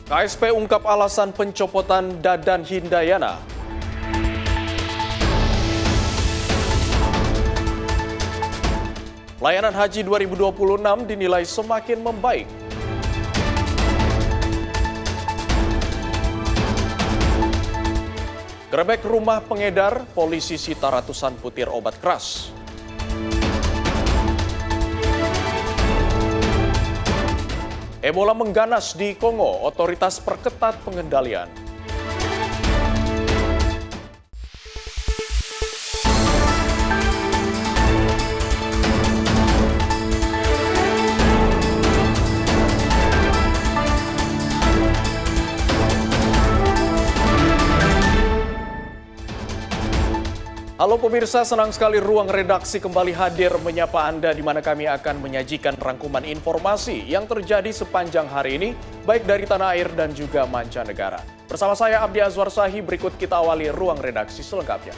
KSP ungkap alasan pencopotan Dadan Hindayana. Layanan Haji 2026 dinilai semakin membaik. Gerebek rumah pengedar, polisi sita ratusan butir obat keras. Ebola mengganas di Kongo, otoritas perketat pengendalian. Halo pemirsa, senang sekali Ruang Redaksi kembali hadir menyapa Anda di mana kami akan menyajikan rangkuman informasi yang terjadi sepanjang hari ini, baik dari tanah air dan juga mancanegara. Bersama saya Abdi Azwar Sahi, berikut kita awali Ruang Redaksi selengkapnya.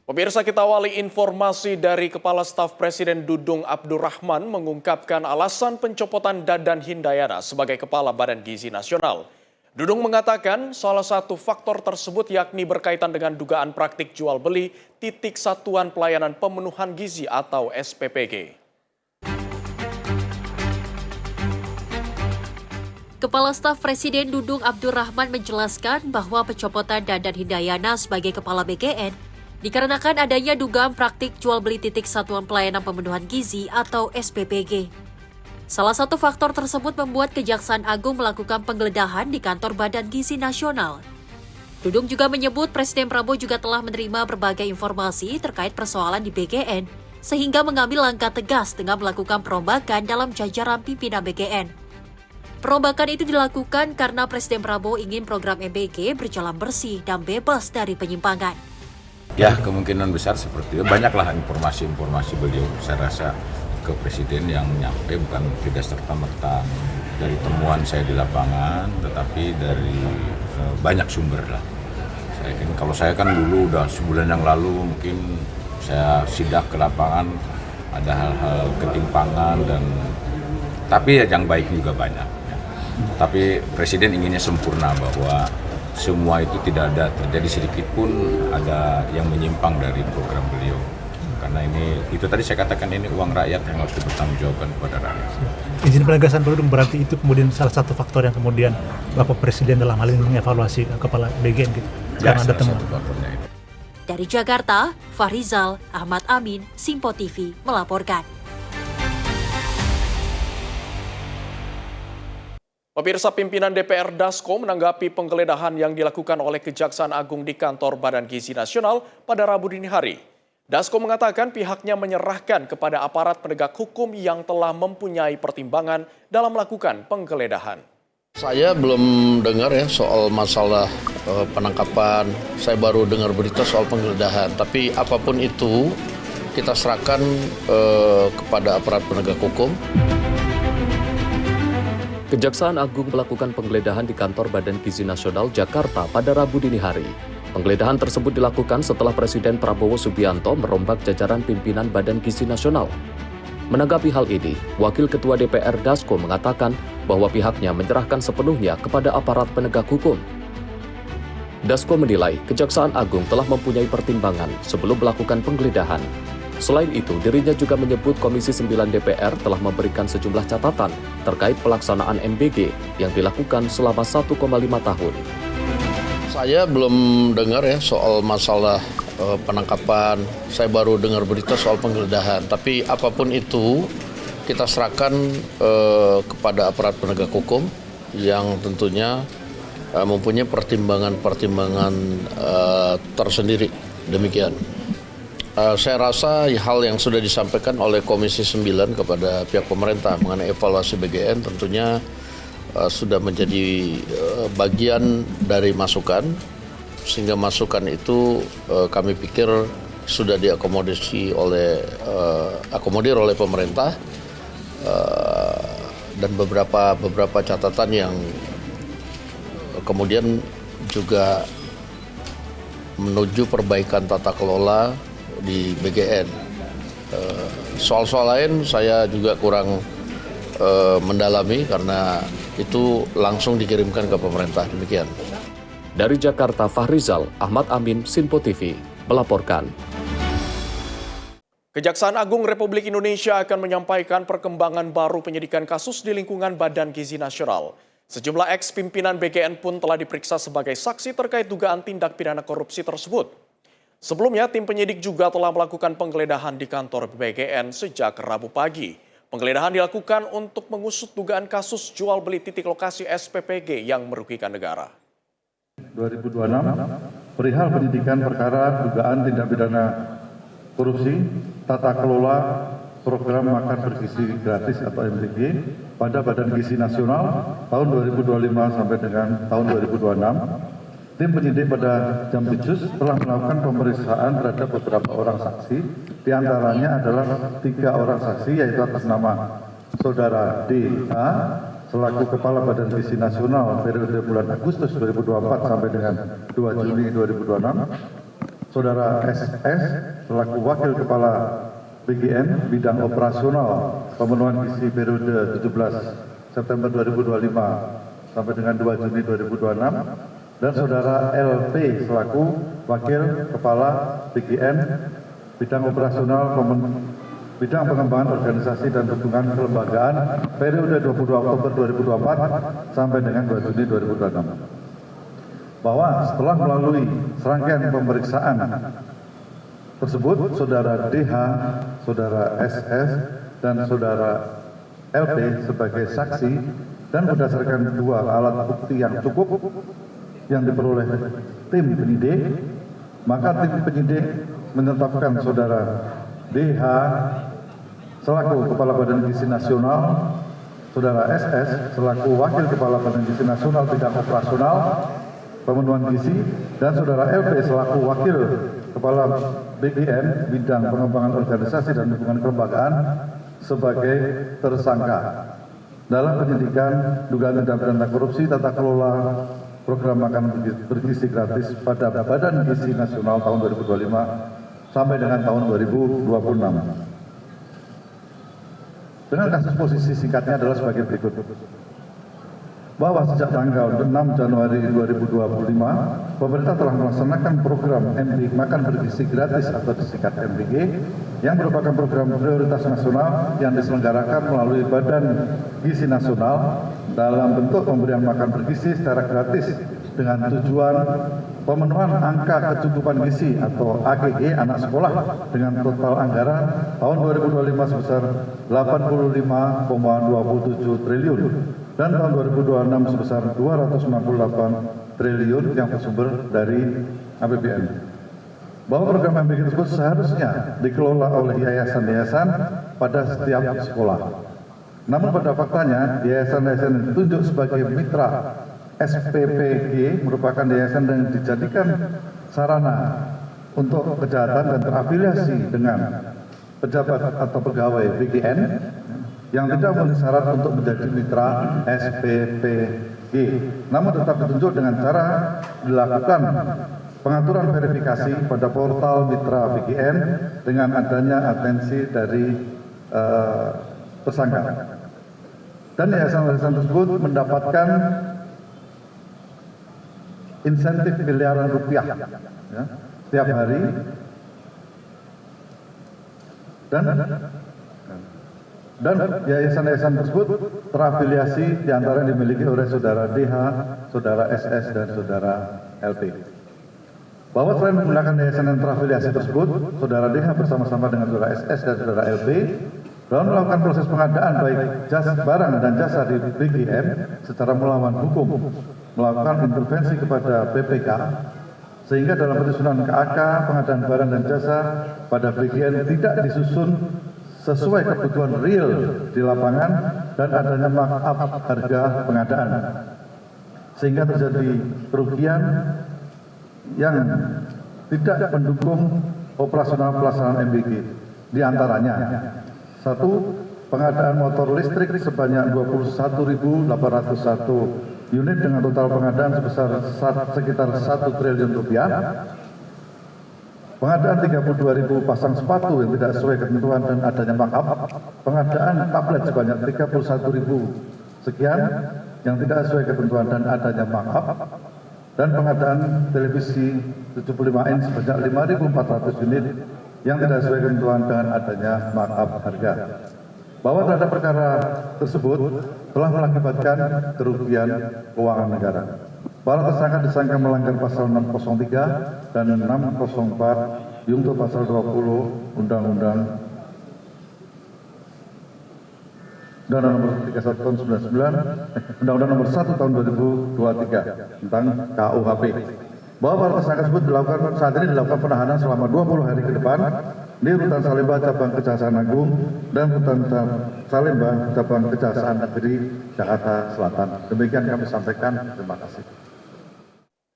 Pemirsa, kita awali informasi dari Kepala Staf Presiden Dudung Abdurrahman mengungkapkan alasan pencopotan Dadan Hindayana sebagai Kepala Badan Gizi Nasional. Dudung mengatakan salah satu faktor tersebut yakni berkaitan dengan dugaan praktik jual beli titik satuan pelayanan pemenuhan gizi atau SPPG. Kepala Staf Presiden Dudung Abdurrahman menjelaskan bahwa pencopotan Dadan Hindayana sebagai Kepala BGN dikarenakan adanya dugaan praktik jual beli titik satuan pelayanan pemenuhan gizi atau SPPG. Salah satu faktor tersebut membuat Kejaksaan Agung melakukan penggeledahan di kantor Badan Gizi Nasional. Dudung juga menyebut Presiden Prabowo juga telah menerima berbagai informasi terkait persoalan di BGN, sehingga mengambil langkah tegas dengan melakukan perombakan dalam jajaran pimpinan BGN. Perombakan itu dilakukan karena Presiden Prabowo ingin program MBG berjalan bersih dan bebas dari penyimpangan. Ya, kemungkinan besar seperti itu. Banyaklah informasi-informasi beliau, saya rasa, ke Presiden yang nyampe bukan tidak serta-merta dari temuan saya di lapangan, tetapi dari banyak sumber lah. Kalau saya kan dulu udah sebulan yang lalu mungkin saya sidak ke lapangan, ada hal-hal ketimpangan tapi yang baik juga banyak. Ya. Tapi Presiden inginnya sempurna bahwa semua itu tidak ada terjadi sedikit pun ada yang menyimpang dari program beliau. Karena itu tadi saya katakan ini uang rakyat yang harus dipertanggungjawabkan kepada rakyat. Izin penegasan Dudung berarti itu kemudian salah satu faktor yang kemudian Bapak Presiden dalam hal ini mengevaluasi Kepala BGN gitu. Ya, Karena ada temuan. itu. Dari Jakarta, Fahrizal Ahmad Amin, Simpo TV melaporkan. Pemirsa, pimpinan DPR Dasko menanggapi penggeledahan yang dilakukan oleh Kejaksaan Agung di kantor Badan Gizi Nasional pada Rabu dini hari. Dasko mengatakan pihaknya menyerahkan kepada aparat penegak hukum yang telah mempunyai pertimbangan dalam melakukan penggeledahan. Saya belum dengar ya soal masalah penangkapan, saya baru dengar berita soal penggeledahan. Tapi apapun itu kita serahkan kepada aparat penegak hukum. Kejaksaan Agung melakukan penggeledahan di kantor Badan Gizi Nasional Jakarta pada Rabu dini hari. Penggeledahan tersebut dilakukan setelah Presiden Prabowo Subianto merombak jajaran pimpinan Badan Gizi Nasional. Menanggapi hal ini, Wakil Ketua DPR Dasko mengatakan bahwa pihaknya menyerahkan sepenuhnya kepada aparat penegak hukum. Dasko menilai Kejaksaan Agung telah mempunyai pertimbangan sebelum melakukan penggeledahan. Selain itu, dirinya juga menyebut Komisi 9 DPR telah memberikan sejumlah catatan terkait pelaksanaan MBG yang dilakukan selama 1,5 tahun. Saya belum dengar ya soal masalah penangkapan, saya baru dengar berita soal penggeledahan. Tapi apapun itu kita serahkan kepada aparat penegak hukum yang tentunya mempunyai pertimbangan-pertimbangan tersendiri. Demikian. Saya rasa hal yang sudah disampaikan oleh Komisi 9 kepada pihak pemerintah mengenai evaluasi BGN tentunya sudah menjadi bagian dari masukan, sehingga masukan itu kami pikir sudah diakomodir oleh pemerintah dan beberapa catatan yang kemudian juga menuju perbaikan tata kelola di BGN. Soal-soal lain saya juga kurang mendalami karena itu langsung dikirimkan ke pemerintah. Demikian. Dari Jakarta, Fahrizal, Ahmad Amin, Sinpo TV, melaporkan. Kejaksaan Agung Republik Indonesia akan menyampaikan perkembangan baru penyidikan kasus di lingkungan Badan Gizi Nasional. Sejumlah ex-pimpinan BGN pun telah diperiksa sebagai saksi terkait dugaan tindak pidana korupsi tersebut. Sebelumnya, tim penyidik juga telah melakukan penggeledahan di kantor BGN sejak Rabu pagi. Penggeledahan dilakukan untuk mengusut dugaan kasus jual beli titik lokasi SPPG yang merugikan negara. 2026, perihal penyidikan perkara dugaan tindak pidana korupsi, tata kelola program makan bergizi gratis atau MBG pada Badan Gizi Nasional tahun 2025 sampai dengan tahun 2026. Tim penyidik pada Jampitsus telah melakukan pemeriksaan terhadap beberapa orang saksi, diantaranya adalah 3 orang saksi yaitu atas nama Saudara D.A. selaku Kepala Badan Gizi Nasional periode bulan Agustus 2024 sampai dengan 2 Juni 2026, Saudara S.S. selaku Wakil Kepala BGN bidang operasional pemenuhan gizi periode 17 September 2025 sampai dengan 2 Juni 2026, dan Saudara LP selaku Wakil Kepala BGN bidang operasional bidang pengembangan organisasi dan hubungan kelembagaan periode 22 Oktober 2024 sampai dengan 2 Juni 2026. Bahwa setelah melalui serangkaian pemeriksaan tersebut, Saudara DH, Saudara SS, dan Saudara LP sebagai saksi dan berdasarkan 2 alat bukti yang cukup yang diperoleh tim penyidik, maka tim penyidik menetapkan Saudara DH selaku Kepala Badan Gizi Nasional, Saudara SS selaku Wakil Kepala Badan Gizi Nasional bidang operasional pemenuhan gizi, dan Saudara LP selaku Wakil Kepala BGN bidang pengembangan organisasi dan hubungan kelembagaan sebagai tersangka dalam penyidikan dugaan tindak pidana korupsi tata kelola program makan bergizi gratis pada Badan Gizi Nasional tahun 2025 sampai dengan tahun 2026. Dengan kasus posisi singkatnya adalah sebagai berikut. Bahwa sejak tanggal 6 Januari 2025, pemerintah telah melaksanakan program MBG makan bergizi gratis atau disingkat MBG yang merupakan program prioritas nasional yang diselenggarakan melalui Badan Gizi Nasional dalam bentuk pemberian makan bergizi secara gratis dengan tujuan pemenuhan angka kecukupan gizi atau AGG anak sekolah dengan total anggaran tahun 2025 sebesar 85,27 triliun dan tahun 2026 sebesar 298 triliun yang bersumber dari APBN. Bahwa program MBG tersebut seharusnya dikelola oleh yayasan-yayasan pada setiap sekolah. Namun pada faktanya, yayasan-yayasan yang ditunjuk sebagai mitra SPPG merupakan yayasan yang dijadikan sarana untuk kejahatan dan terafiliasi dengan pejabat atau pegawai BGN yang tidak memenuhi syarat untuk menjadi mitra SPPG. Namun tetap ditunjuk dengan cara dilakukan pengaturan verifikasi pada portal mitra BGN dengan adanya atensi dari tersangka. Dan yayasan-yayasan tersebut mendapatkan insentif miliaran rupiah ya, setiap hari, dan yayasan-yayasan tersebut terafiliasi diantara yang dimiliki oleh Saudara DH, Saudara SS, dan Saudara LP. Bahwa selain menggunakan yayasan yang terafiliasi tersebut, Saudara DH bersama-sama dengan Saudara SS dan Saudara LP dalam melakukan proses pengadaan baik jasa barang dan jasa di BGN secara melawan hukum, melakukan intervensi kepada BPK, sehingga dalam penyusunan KAK pengadaan barang dan jasa pada BGN tidak disusun sesuai kebutuhan real di lapangan dan adanya markup harga pengadaan, sehingga terjadi kerugian yang tidak mendukung operasional pelaksanaan MBG. Di antaranya, 1. Pengadaan motor listrik sebanyak 21.801 unit dengan total pengadaan sebesar sekitar 1 triliun rupiah. pengadaan 32.000 pasang sepatu yang tidak sesuai ketentuan dan adanya markup, pengadaan tablet sebanyak 31.000 sekian yang tidak sesuai ketentuan dan adanya markup, dan pengadaan televisi 75 inch sebanyak 5.400 unit yang tidak sesuai ketentuan dan adanya markup harga. Bahwa terhadap perkara tersebut telah mengakibatkan kerugian keuangan negara. Para tersangka disangka melanggar pasal 603 dan 604 junto pasal 20 Undang-Undang Nomor 31 tahun 99, Undang-Undang Nomor 1 tahun 2023 tentang KUHP. Bahwa para tersangka tersebut saat ini dilakukan penahanan selama 20 hari ke depan di Rutan Salemba Cabang Kejaksaan Agung dan Rutan Salemba Cabang Kejaksaan Negeri Jakarta Selatan. Demikian kami sampaikan. Terima kasih.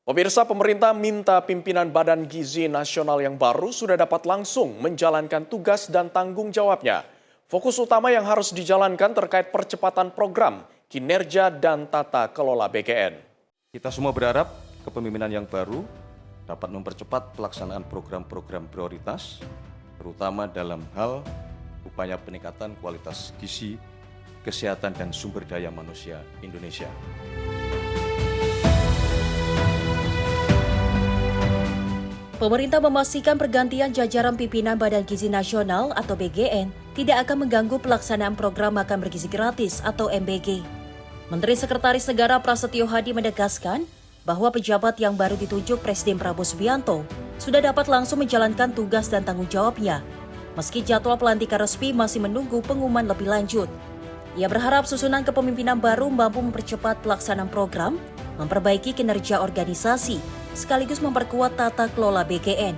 Pemirsa, pemerintah minta pimpinan Badan Gizi Nasional yang baru sudah dapat langsung menjalankan tugas dan tanggung jawabnya. Fokus utama yang harus dijalankan terkait percepatan program, kinerja, dan tata kelola BGN. Kita semua berharap kepemimpinan yang baru dapat mempercepat pelaksanaan program-program prioritas, terutama dalam hal upaya peningkatan kualitas gizi, kesehatan, dan sumber daya manusia Indonesia. Pemerintah memastikan pergantian jajaran pimpinan Badan Gizi Nasional atau BGN tidak akan mengganggu pelaksanaan program makan bergizi gratis atau MBG. Menteri Sekretaris Negara Prasetyo Hadi menegaskan bahwa pejabat yang baru ditunjuk Presiden Prabowo Subianto sudah dapat langsung menjalankan tugas dan tanggung jawabnya, meski jadwal pelantikan resmi masih menunggu pengumuman lebih lanjut. Ia berharap susunan kepemimpinan baru mampu mempercepat pelaksanaan program, memperbaiki kinerja organisasi, sekaligus memperkuat tata kelola BGN.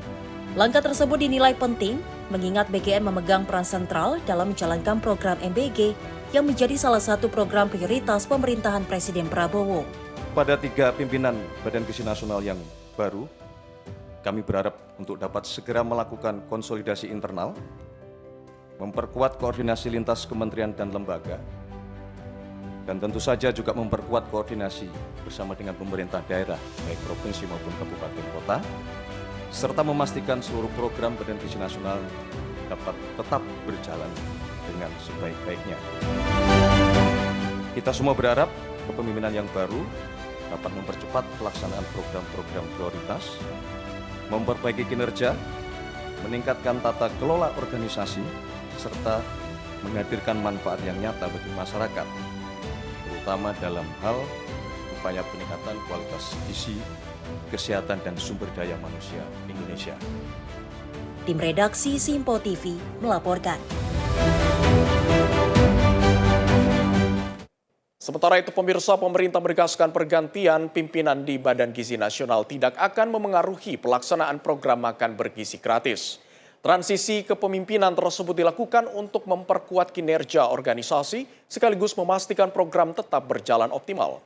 Langkah tersebut dinilai penting, mengingat BGN memegang peran sentral dalam menjalankan program MBG yang menjadi salah satu program prioritas pemerintahan Presiden Prabowo. Pada 3 pimpinan Badan Gizi Nasional yang baru, kami berharap untuk dapat segera melakukan konsolidasi internal, memperkuat koordinasi lintas kementerian dan lembaga, dan tentu saja juga memperkuat koordinasi bersama dengan pemerintah daerah, baik provinsi maupun kabupaten kota, serta memastikan seluruh program Badan Gizi Nasional dapat tetap berjalan dengan sebaik-baiknya. Kita semua berharap kepemimpinan yang baru dapat mempercepat pelaksanaan program-program prioritas, memperbaiki kinerja, meningkatkan tata kelola organisasi, serta menghadirkan manfaat yang nyata bagi masyarakat, terutama dalam hal upaya peningkatan kualitas gizi, kesehatan, dan sumber daya manusia Indonesia. Tim redaksi Simpo TV melaporkan. Sementara itu, pemirsa, pemerintah menegaskan pergantian pimpinan di Badan Gizi Nasional tidak akan memengaruhi pelaksanaan program makan bergizi gratis. Transisi kepemimpinan tersebut dilakukan untuk memperkuat kinerja organisasi sekaligus memastikan program tetap berjalan optimal.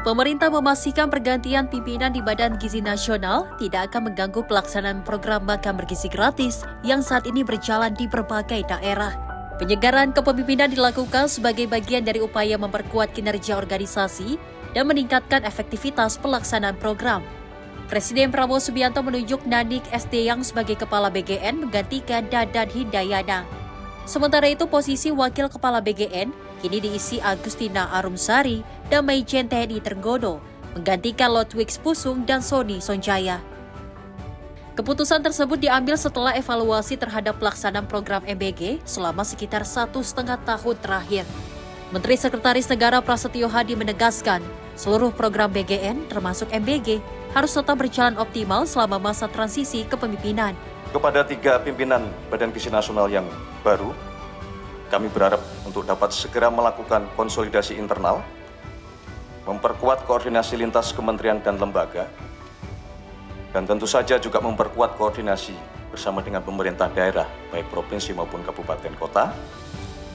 Pemerintah memastikan pergantian pimpinan di Badan Gizi Nasional tidak akan mengganggu pelaksanaan program makan bergizi gratis yang saat ini berjalan di berbagai daerah. Penyegaran kepemimpinan dilakukan sebagai bagian dari upaya memperkuat kinerja organisasi dan meningkatkan efektivitas pelaksanaan program. Presiden Prabowo Subianto menunjuk Nanik Sdeyang sebagai Kepala BGN menggantikan Dadan Hindayana. Sementara itu, posisi Wakil Kepala BGN kini diisi Agustina Arumsari dan Maijen TNI Trenggono, menggantikan Lodwig Pusung dan Sony Sonjaya. Keputusan tersebut diambil setelah evaluasi terhadap pelaksanaan program MBG selama sekitar 1,5 tahun terakhir. Menteri Sekretaris Negara Prasetyo Hadi menegaskan, seluruh program BGN termasuk MBG harus tetap berjalan optimal selama masa transisi kepemimpinan. Kepada 3 pimpinan Badan Gizi Nasional yang baru, kami berharap untuk dapat segera melakukan konsolidasi internal, memperkuat koordinasi lintas kementerian dan lembaga, dan tentu saja juga memperkuat koordinasi bersama dengan pemerintah daerah, baik provinsi maupun kabupaten kota,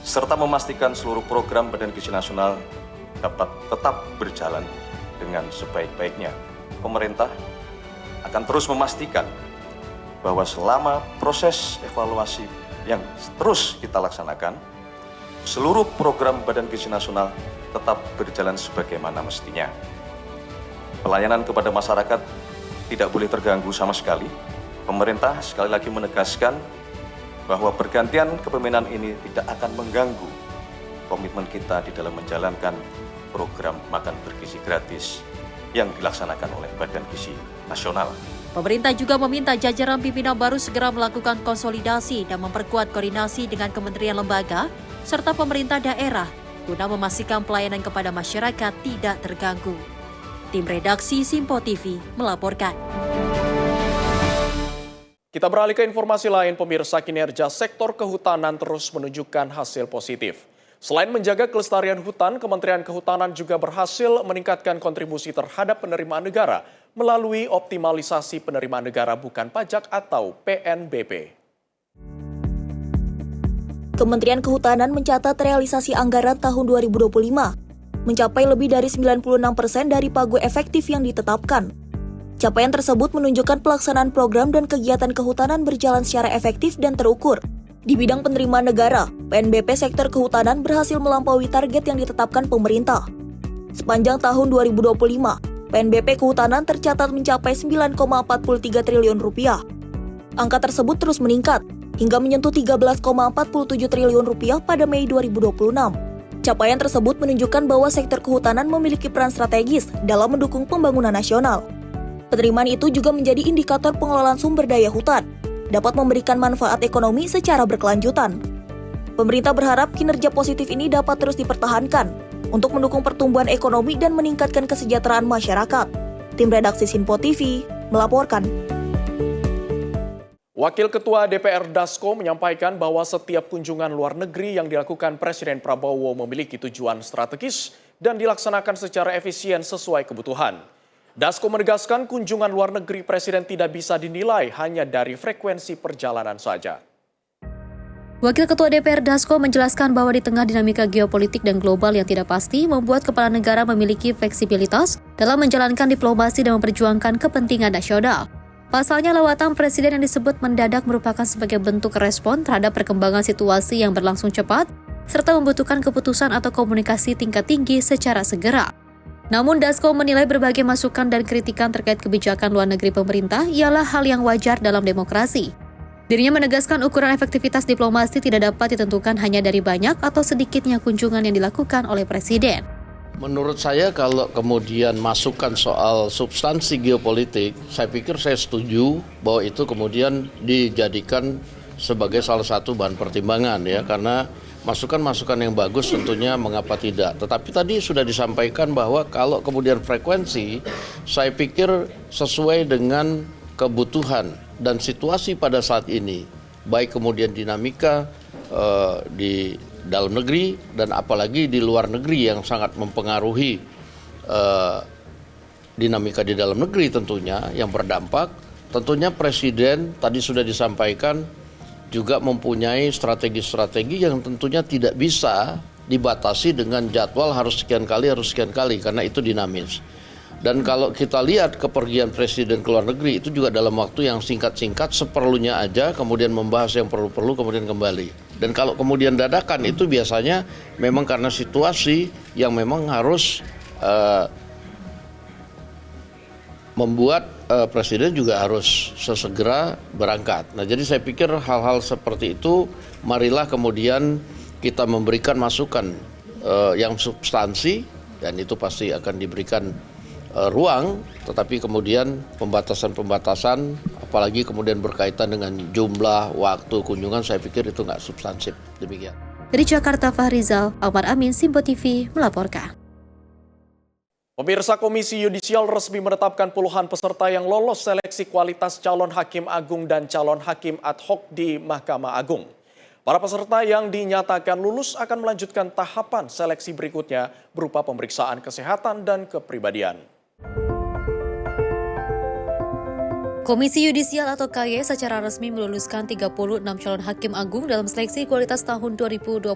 serta memastikan seluruh program Badan Gizi Nasional dapat tetap berjalan dengan sebaik-baiknya. Pemerintah akan terus memastikan bahwa selama proses evaluasi yang terus kita laksanakan, seluruh program Badan Gizi Nasional tetap berjalan sebagaimana mestinya. Pelayanan kepada masyarakat tidak boleh terganggu sama sekali. Pemerintah sekali lagi menegaskan bahwa pergantian kepemimpinan ini tidak akan mengganggu komitmen kita di dalam menjalankan program makan bergizi gratis yang dilaksanakan oleh Badan Gizi Nasional. Pemerintah juga meminta jajaran pimpinan baru segera melakukan konsolidasi dan memperkuat koordinasi dengan kementerian lembaga serta pemerintah daerah guna memastikan pelayanan kepada masyarakat tidak terganggu. Tim redaksi Simpo TV melaporkan. Kita beralih ke informasi lain, pemirsa. Kinerja sektor kehutanan terus menunjukkan hasil positif. Selain menjaga kelestarian hutan, Kementerian Kehutanan juga berhasil meningkatkan kontribusi terhadap penerimaan negara melalui optimalisasi penerimaan negara bukan pajak atau PNBP. Kementerian Kehutanan mencatat realisasi anggaran tahun 2025 mencapai lebih dari 96% dari pagu efektif yang ditetapkan. Capaian tersebut menunjukkan pelaksanaan program dan kegiatan kehutanan berjalan secara efektif dan terukur. Di bidang penerimaan negara, PNBP sektor kehutanan berhasil melampaui target yang ditetapkan pemerintah. Sepanjang tahun 2025, PNBP kehutanan tercatat mencapai 9,43 triliun rupiah. Angka tersebut terus meningkat hingga menyentuh 13,47 triliun rupiah pada Mei 2026. Capaian tersebut menunjukkan bahwa sektor kehutanan memiliki peran strategis dalam mendukung pembangunan nasional. Penerimaan itu juga menjadi indikator pengelolaan sumber daya hutan, dapat memberikan manfaat ekonomi secara berkelanjutan. Pemerintah berharap kinerja positif ini dapat terus dipertahankan untuk mendukung pertumbuhan ekonomi dan meningkatkan kesejahteraan masyarakat. Tim redaksi Simpo TV melaporkan. Wakil Ketua DPR Dasko menyampaikan bahwa setiap kunjungan luar negeri yang dilakukan Presiden Prabowo memiliki tujuan strategis dan dilaksanakan secara efisien sesuai kebutuhan. Dasko menegaskan kunjungan luar negeri Presiden tidak bisa dinilai hanya dari frekuensi perjalanan saja. Wakil Ketua DPR Dasko menjelaskan bahwa di tengah dinamika geopolitik dan global yang tidak pasti membuat kepala negara memiliki fleksibilitas dalam menjalankan diplomasi dan memperjuangkan kepentingan nasional. Pasalnya, lawatan Presiden yang disebut mendadak merupakan sebagai bentuk respon terhadap perkembangan situasi yang berlangsung cepat, serta membutuhkan keputusan atau komunikasi tingkat tinggi secara segera. Namun, Dasko menilai berbagai masukan dan kritikan terkait kebijakan luar negeri pemerintah ialah hal yang wajar dalam demokrasi. Dirinya menegaskan ukuran efektivitas diplomasi tidak dapat ditentukan hanya dari banyak atau sedikitnya kunjungan yang dilakukan oleh Presiden. Menurut saya kalau kemudian masukan soal substansi geopolitik, saya pikir saya setuju bahwa itu kemudian dijadikan sebagai salah satu bahan pertimbangan ya, karena masukan-masukan yang bagus tentunya mengapa tidak. Tetapi tadi sudah disampaikan bahwa kalau kemudian frekuensi, saya pikir sesuai dengan kebutuhan dan situasi pada saat ini, baik kemudian dinamika di dalam negeri dan apalagi di luar negeri yang sangat mempengaruhi dinamika di dalam negeri tentunya yang berdampak. Tentunya Presiden tadi sudah disampaikan juga mempunyai strategi-strategi yang tentunya tidak bisa dibatasi dengan jadwal harus sekian kali karena itu dinamis. Dan kalau kita lihat kepergian Presiden ke luar negeri itu juga dalam waktu yang singkat-singkat seperlunya aja, kemudian membahas yang perlu-perlu kemudian kembali. Dan kalau kemudian dadakan itu biasanya memang karena situasi yang memang harus membuat Presiden juga harus sesegera berangkat. Nah, jadi saya pikir hal-hal seperti itu, marilah kemudian kita memberikan masukan yang substansi, dan itu pasti akan diberikan ruang, tetapi kemudian pembatasan-pembatasan, apalagi kemudian berkaitan dengan jumlah, waktu, kunjungan, saya pikir itu nggak substansif. Demikian. Dari Jakarta, Fahrizal, Ahmad Amin, Simpo TV melaporkan. Pemirsa, Komisi Yudisial resmi menetapkan puluhan peserta yang lolos seleksi kualitas calon hakim agung dan calon hakim ad hoc di Mahkamah Agung. Para peserta yang dinyatakan lulus akan melanjutkan tahapan seleksi berikutnya berupa pemeriksaan kesehatan dan kepribadian. Komisi Yudisial atau KY secara resmi meluluskan 36 calon hakim agung dalam seleksi kualitas tahun 2026.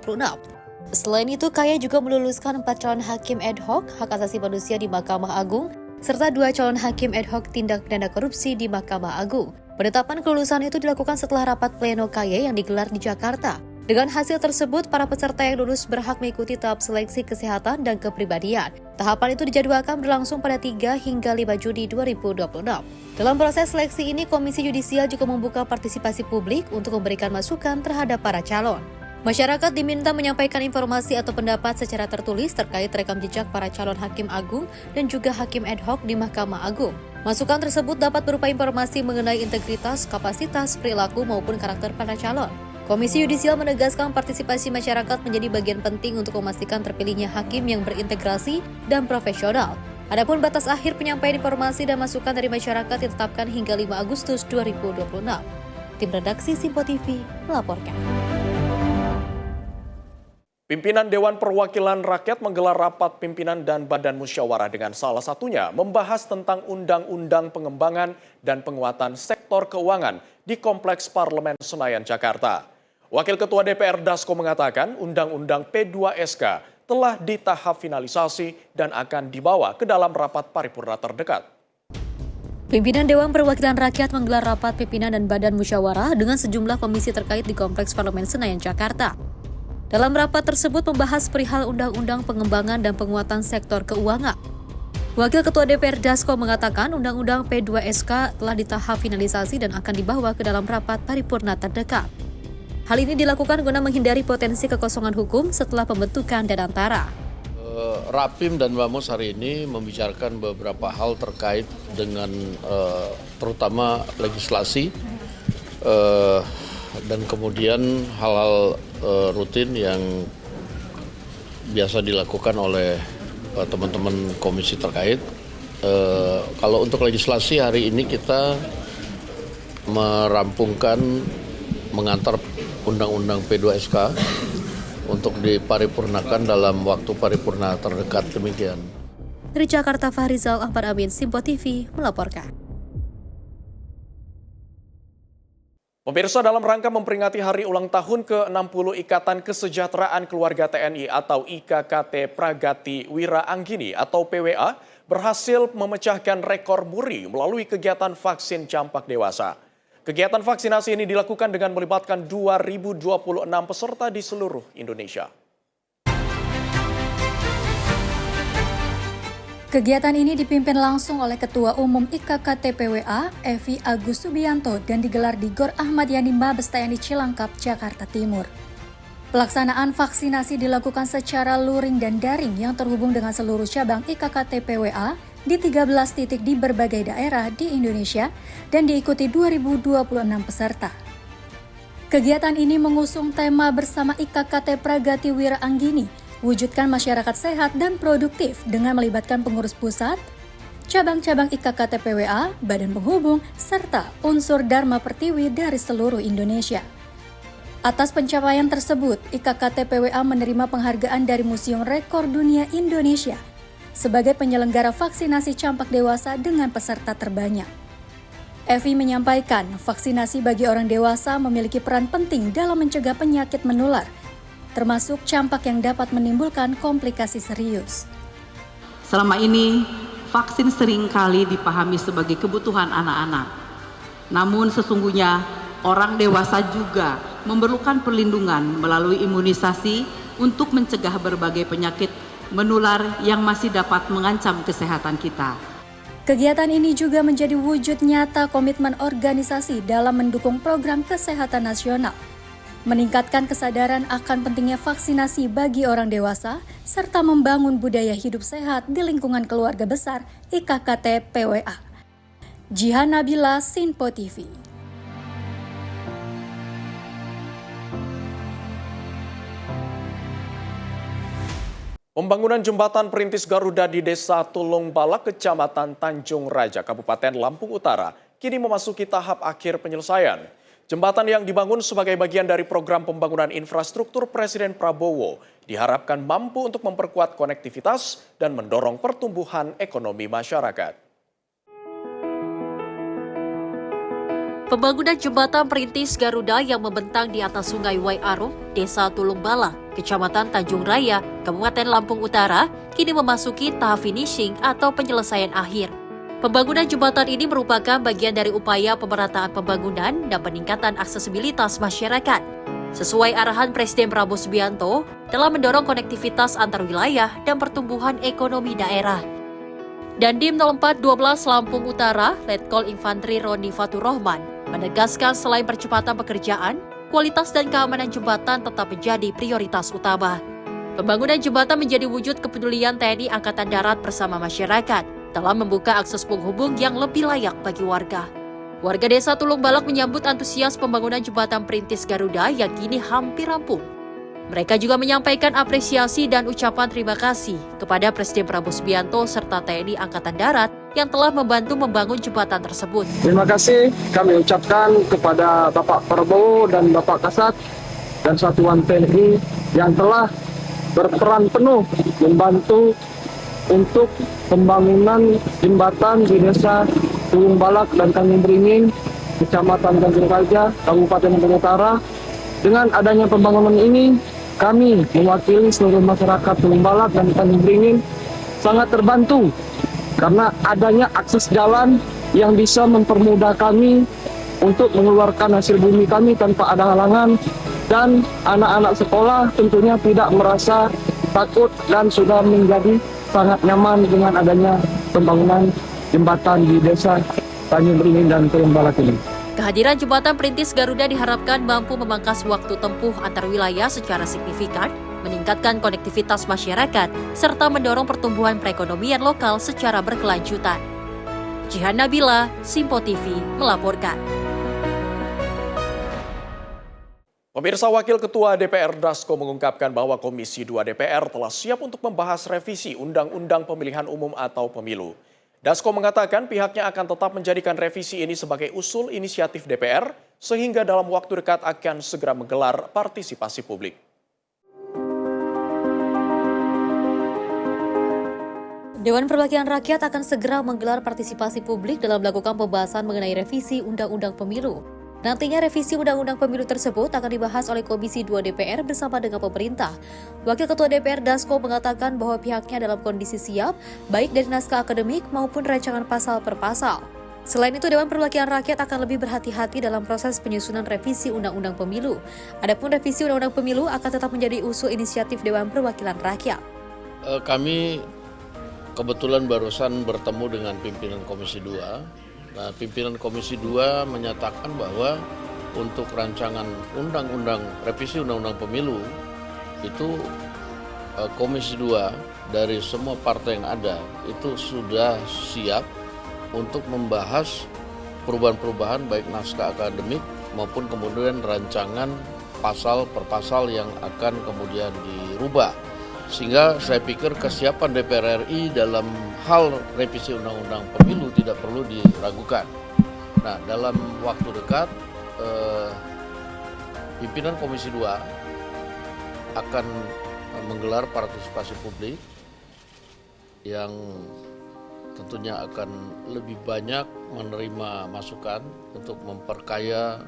Selain itu, KY juga meluluskan 4 calon hakim ad hoc hak asasi manusia di Mahkamah Agung, serta 2 calon hakim ad hoc tindak pidana korupsi di Mahkamah Agung. Penetapan kelulusan itu dilakukan setelah rapat pleno KY yang digelar di Jakarta. Dengan hasil tersebut, para peserta yang lulus berhak mengikuti tahap seleksi kesehatan dan kepribadian. Tahapan itu dijadwalkan berlangsung pada 3 hingga 5 Juni 2026. Dalam proses seleksi ini, Komisi Yudisial juga membuka partisipasi publik untuk memberikan masukan terhadap para calon. Masyarakat diminta menyampaikan informasi atau pendapat secara tertulis terkait rekam jejak para calon hakim agung dan juga hakim ad hoc di Mahkamah Agung. Masukan tersebut dapat berupa informasi mengenai integritas, kapasitas, perilaku maupun karakter para calon. Komisi Yudisial menegaskan partisipasi masyarakat menjadi bagian penting untuk memastikan terpilihnya hakim yang berintegrasi dan profesional. Adapun batas akhir penyampaian informasi dan masukan dari masyarakat ditetapkan hingga 5 Agustus 2026. Tim redaksi Simpo TV melaporkan. Pimpinan Dewan Perwakilan Rakyat menggelar rapat pimpinan dan badan musyawarah dengan salah satunya membahas tentang Undang-Undang Pengembangan dan Penguatan Sektor Keuangan di Kompleks Parlemen Senayan, Jakarta. Wakil Ketua DPR Dasko mengatakan Undang-Undang P2SK telah di tahap finalisasi dan akan dibawa ke dalam rapat paripurna terdekat. Pimpinan Dewan Perwakilan Rakyat menggelar rapat pimpinan dan badan musyawarah dengan sejumlah komisi terkait di Kompleks Parlemen Senayan, Jakarta. Dalam rapat tersebut membahas perihal Undang-Undang Pengembangan dan Penguatan Sektor Keuangan. Wakil Ketua DPR Dasko mengatakan Undang-Undang P2SK telah di tahap finalisasi dan akan dibawa ke dalam rapat paripurna terdekat. Hal ini dilakukan guna menghindari potensi kekosongan hukum setelah pembentukan Danantara. Rapim dan Bamus hari ini membicarakan beberapa hal terkait dengan terutama legislasi dan kemudian hal-hal rutin yang biasa dilakukan oleh teman-teman komisi terkait. Kalau untuk legislasi hari ini kita merampungkan mengantar Undang-Undang P2SK untuk diparipurnakan dalam waktu paripurna terdekat, demikian. Dari Jakarta, Fahrizal Ahmad Amin, Simpo TV melaporkan. Pemirsa, dalam rangka memperingati hari ulang tahun ke-60 Ikatan Kesejahteraan Keluarga TNI atau IKKT Pragati Wira Anggini atau PWA berhasil memecahkan rekor muri melalui kegiatan vaksin campak dewasa. Kegiatan vaksinasi ini dilakukan dengan melibatkan 2.026 peserta di seluruh Indonesia. Kegiatan ini dipimpin langsung oleh Ketua Umum IKKT PWA, Evi Agus Subianto, dan digelar di Gor Ahmad Yani Mabes TNI Cilangkap, Jakarta Timur. Pelaksanaan vaksinasi dilakukan secara luring dan daring yang terhubung dengan seluruh cabang IKKT PWA di 13 titik di berbagai daerah di Indonesia dan diikuti 2.026 peserta. Kegiatan ini mengusung tema bersama IKKT Pragati Wira Anggini, wujudkan masyarakat sehat dan produktif dengan melibatkan pengurus pusat, cabang-cabang IKKT PWA, badan penghubung, serta unsur Dharma Pertiwi dari seluruh Indonesia. Atas pencapaian tersebut, IKKT PWA menerima penghargaan dari Museum Rekor Dunia Indonesia sebagai penyelenggara vaksinasi campak dewasa dengan peserta terbanyak. Evi menyampaikan, vaksinasi bagi orang dewasa memiliki peran penting dalam mencegah penyakit menular, termasuk campak yang dapat menimbulkan komplikasi serius. Selama ini, vaksin seringkali dipahami sebagai kebutuhan anak-anak. Namun sesungguhnya, orang dewasa juga memerlukan perlindungan melalui imunisasi untuk mencegah berbagai penyakit menular yang masih dapat mengancam kesehatan kita. Kegiatan ini juga menjadi wujud nyata komitmen organisasi dalam mendukung program kesehatan nasional, meningkatkan kesadaran akan pentingnya vaksinasi bagi orang dewasa, serta membangun budaya hidup sehat di lingkungan keluarga besar IKKT PWA. Jihan Nabila, Simpo TV. Pembangunan jembatan perintis Garuda di Desa Tulung Balak, Kecamatan Tanjung Raja, Kabupaten Lampung Utara, kini memasuki tahap akhir penyelesaian. Jembatan yang dibangun sebagai bagian dari program pembangunan infrastruktur Presiden Prabowo diharapkan mampu untuk memperkuat konektivitas dan mendorong pertumbuhan ekonomi masyarakat. Pembangunan jembatan perintis Garuda yang membentang di atas Sungai Waiarum, Desa Tulung Balak, Kecamatan Tanjung Raya, Kabupaten Lampung Utara, kini memasuki tahap finishing atau penyelesaian akhir. Pembangunan jembatan ini merupakan bagian dari upaya pemerataan pembangunan dan peningkatan aksesibilitas masyarakat. sesuai arahan Presiden Prabowo Subianto dalam mendorong konektivitas antar wilayah dan pertumbuhan ekonomi daerah. Dandim 0412 Lampung Utara, Letkol Infantri Roni Fatur Rahman, menegaskan selain percepatan pekerjaan, kualitas dan keamanan jembatan tetap menjadi prioritas utama. Pembangunan jembatan menjadi wujud kepedulian TNI Angkatan Darat bersama masyarakat dalam membuka akses penghubung yang lebih layak bagi warga. Warga desa Tulung Balak menyambut antusias pembangunan jembatan perintis Garuda yang kini hampir rampung. Mereka juga menyampaikan apresiasi dan ucapan terima kasih kepada Presiden Prabowo Subianto serta TNI Angkatan Darat yang telah membantu membangun jembatan tersebut. Terima kasih kami ucapkan kepada Bapak Prabowo dan Bapak Kasat dan Satuan TNI yang telah berperan penuh membantu untuk pembangunan jembatan di desa Tulung Balak dan Tanjung Beringin, Kecamatan Tanjung Raja, Kabupaten Bogor Utara. Dengan adanya pembangunan ini, kami mewakili seluruh masyarakat Tulung Balak dan Tanjung Beringin sangat terbantu karena adanya akses jalan yang bisa mempermudah kami untuk mengeluarkan hasil bumi kami tanpa ada halangan, dan anak-anak sekolah tentunya tidak merasa takut dan sudah menjadi sangat nyaman dengan adanya pembangunan jembatan di desa Tanjung Beringin dan Tulung Balak ini. Kehadiran jembatan perintis Garuda diharapkan mampu memangkas waktu tempuh antar wilayah secara signifikan, meningkatkan konektivitas masyarakat, serta mendorong pertumbuhan perekonomian lokal secara berkelanjutan. Jihan Nabila, Simpo TV, melaporkan. Pemirsa, Wakil Ketua DPR Dasko mengungkapkan bahwa Komisi 2 DPR telah siap untuk membahas revisi Undang-Undang Pemilihan Umum atau Pemilu. Dasko mengatakan pihaknya akan tetap menjadikan revisi ini sebagai usul inisiatif DPR, sehingga dalam waktu dekat akan segera menggelar partisipasi publik. Dewan Perwakilan Rakyat akan segera menggelar partisipasi publik dalam melakukan pembahasan mengenai revisi Undang-Undang Pemilu. Nantinya revisi Undang-Undang Pemilu tersebut akan dibahas oleh Komisi 2 DPR bersama dengan pemerintah. Wakil Ketua DPR Dasko mengatakan bahwa pihaknya dalam kondisi siap, baik dari naskah akademik maupun rancangan pasal per pasal. Selain itu, Dewan Perwakilan Rakyat akan lebih berhati-hati dalam proses penyusunan revisi Undang-Undang Pemilu. Adapun revisi Undang-Undang Pemilu akan tetap menjadi usul inisiatif Dewan Perwakilan Rakyat. Kami kebetulan barusan bertemu dengan pimpinan Komisi 2. Nah, pimpinan Komisi 2 menyatakan bahwa untuk rancangan revisi Undang-Undang Pemilu itu Komisi 2 dari semua partai yang ada itu sudah siap untuk membahas perubahan-perubahan baik naskah akademik maupun kemudian rancangan pasal per pasal yang akan kemudian dirubah. Sehingga saya pikir kesiapan DPR RI dalam hal revisi Undang-Undang Pemilu tidak perlu diragukan. Nah, dalam waktu dekat, pimpinan Komisi 2 akan menggelar partisipasi publik yang tentunya akan lebih banyak menerima masukan untuk memperkaya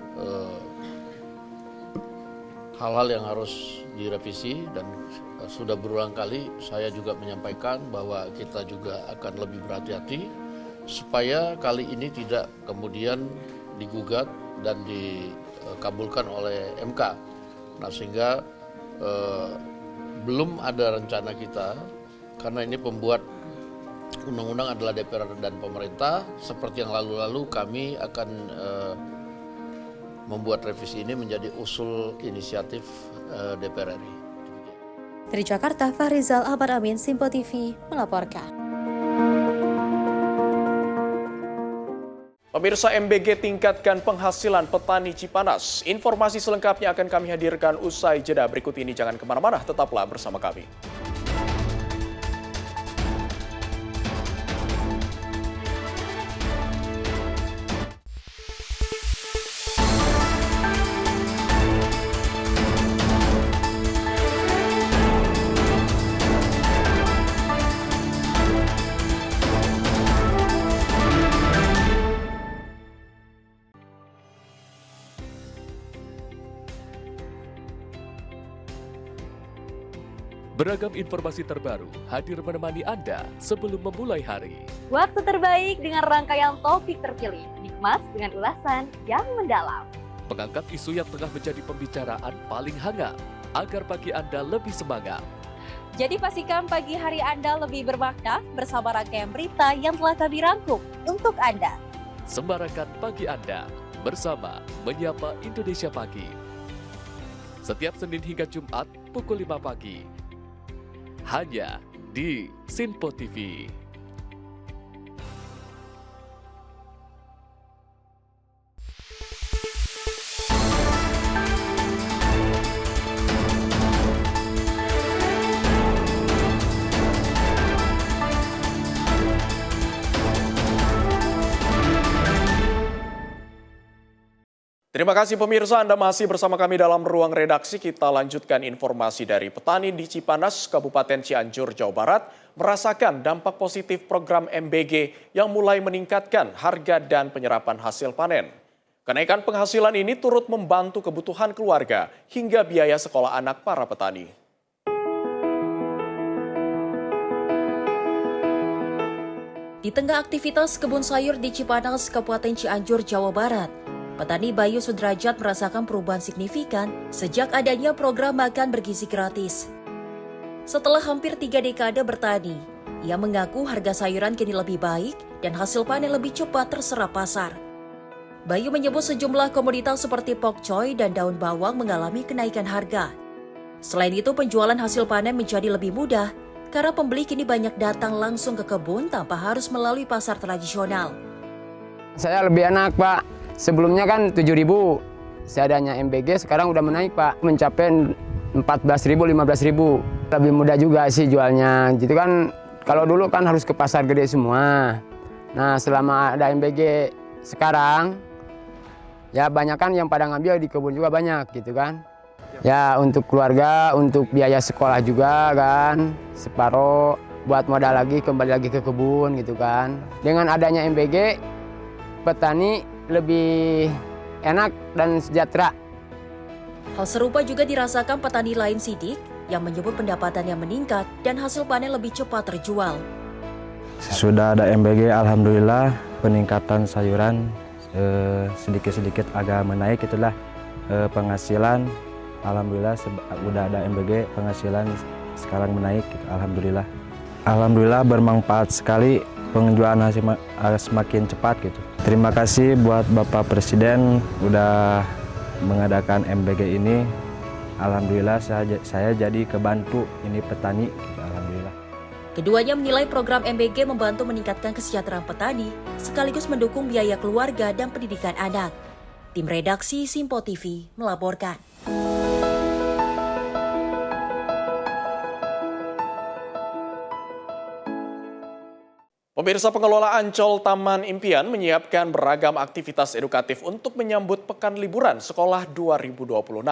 hal-hal yang harus direvisi, dan sudah berulang kali saya juga menyampaikan bahwa kita juga akan lebih berhati-hati supaya kali ini tidak kemudian digugat dan dikabulkan oleh MK. Nah, sehingga belum ada rencana kita, karena ini pembuat undang-undang adalah DPR dan pemerintah. Seperti yang lalu-lalu, kami akan membuat revisi ini menjadi usul inisiatif DPR RI. Dari Jakarta, Fahrizal Ahmad Amin, Simpo TV, melaporkan. Pemirsa, MBG tingkatkan penghasilan petani Cipanas. Informasi selengkapnya akan kami hadirkan usai jeda berikut ini. Jangan kemana-mana, tetaplah bersama kami. Beragam informasi terbaru hadir menemani Anda sebelum memulai hari. Waktu terbaik dengan rangkaian topik terpilih, dikemas dengan ulasan yang mendalam. mengangkat isu yang tengah menjadi pembicaraan paling hangat agar pagi Anda lebih semangat. Jadi pastikan pagi hari Anda lebih bermakna bersama rangkaian berita yang telah kami rangkum untuk Anda. Sembarakan pagi Anda bersama Menyapa Indonesia Pagi. Setiap Senin hingga Jumat pukul 5 pagi. Hanya di Sinpo TV. Terima kasih pemirsa, Anda masih bersama kami dalam ruang redaksi. Kita lanjutkan informasi dari petani di Cipanas, Kabupaten Cianjur, Jawa Barat, merasakan dampak positif program MBG yang mulai meningkatkan harga dan penyerapan hasil panen. Kenaikan penghasilan ini turut membantu kebutuhan keluarga hingga biaya sekolah anak para petani. Di tengah aktivitas kebun sayur di Cipanas, Kabupaten Cianjur, Jawa Barat, petani Bayu Sudrajat merasakan perubahan signifikan sejak adanya program makan bergizi gratis. Setelah hampir 3 dekade bertani, ia mengaku harga sayuran kini lebih baik dan hasil panen lebih cepat terserap pasar. Bayu menyebut sejumlah komoditas seperti pokcoy dan daun bawang mengalami kenaikan harga. Selain itu, penjualan hasil panen menjadi lebih mudah karena pembeli kini banyak datang langsung ke kebun tanpa harus melalui pasar tradisional. Saya lebih enak, Pak. Sebelumnya kan 7.000, seadanya MBG sekarang udah menaik, Pak, mencapai 14.000, 15.000. Lebih mudah juga sih jualnya. Gitu kan, kalau dulu kan harus ke pasar gede semua. Nah, selama ada MBG sekarang, ya banyak kan yang pada ngambil di kebun juga banyak gitu kan. Ya untuk keluarga, untuk biaya sekolah juga kan, separuh buat modal lagi, kembali lagi ke kebun gitu kan. Dengan adanya MBG, petani lebih enak dan sejahtera. Hal serupa juga dirasakan petani lain sidik yang menyebut pendapatannya meningkat dan hasil panen lebih cepat terjual. Sudah ada MBG, alhamdulillah peningkatan sayuran sedikit-sedikit agak menaik, itulah penghasilan. Alhamdulillah sudah ada MBG, penghasilan sekarang menaik, gitu. Alhamdulillah. Alhamdulillah bermanfaat sekali, penjualan hasil semakin cepat gitu. Terima kasih buat Bapak Presiden udah mengadakan MBG ini. Alhamdulillah saya jadi kebantu ini petani. Alhamdulillah. Keduanya menilai program MBG membantu meningkatkan kesejahteraan petani sekaligus mendukung biaya keluarga dan pendidikan anak. Tim redaksi Sinpo TV melaporkan. Pemirsa, pengelola Ancol Taman Impian menyiapkan beragam aktivitas edukatif untuk menyambut Pekan Liburan Sekolah 2026.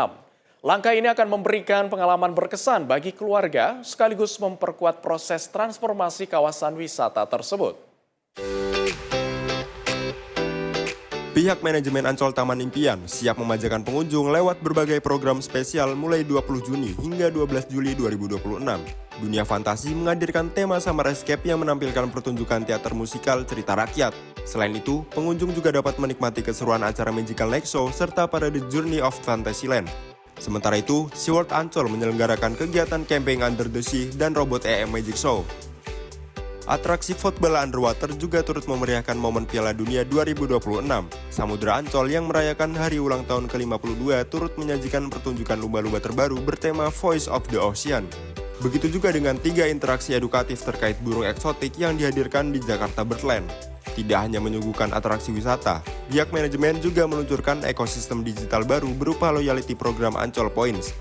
Langkah ini akan memberikan pengalaman berkesan bagi keluarga sekaligus memperkuat proses transformasi kawasan wisata tersebut. Pihak manajemen Ancol Taman Impian siap memanjakan pengunjung lewat berbagai program spesial mulai 20 Juni hingga 12 Juli 2026. Dunia Fantasi menghadirkan tema Summer Escape yang menampilkan pertunjukan teater musikal cerita rakyat. Selain itu, pengunjung juga dapat menikmati keseruan acara Magical Night Show serta parade Journey of Fantasyland. Sementara itu, SeaWorld Ancol menyelenggarakan kegiatan camping under the sea dan robot EM Magic Show. Atraksi football underwater juga turut memeriahkan momen Piala Dunia 2026. Samudra Ancol yang merayakan hari ulang tahun ke-52 turut menyajikan pertunjukan lumba-lumba terbaru bertema Voice of the Ocean. Begitu juga dengan 3 interaksi edukatif terkait burung eksotik yang dihadirkan di Jakarta Birdland. Tidak hanya menyuguhkan atraksi wisata, pihak manajemen juga meluncurkan ekosistem digital baru berupa loyalty program Ancol Points.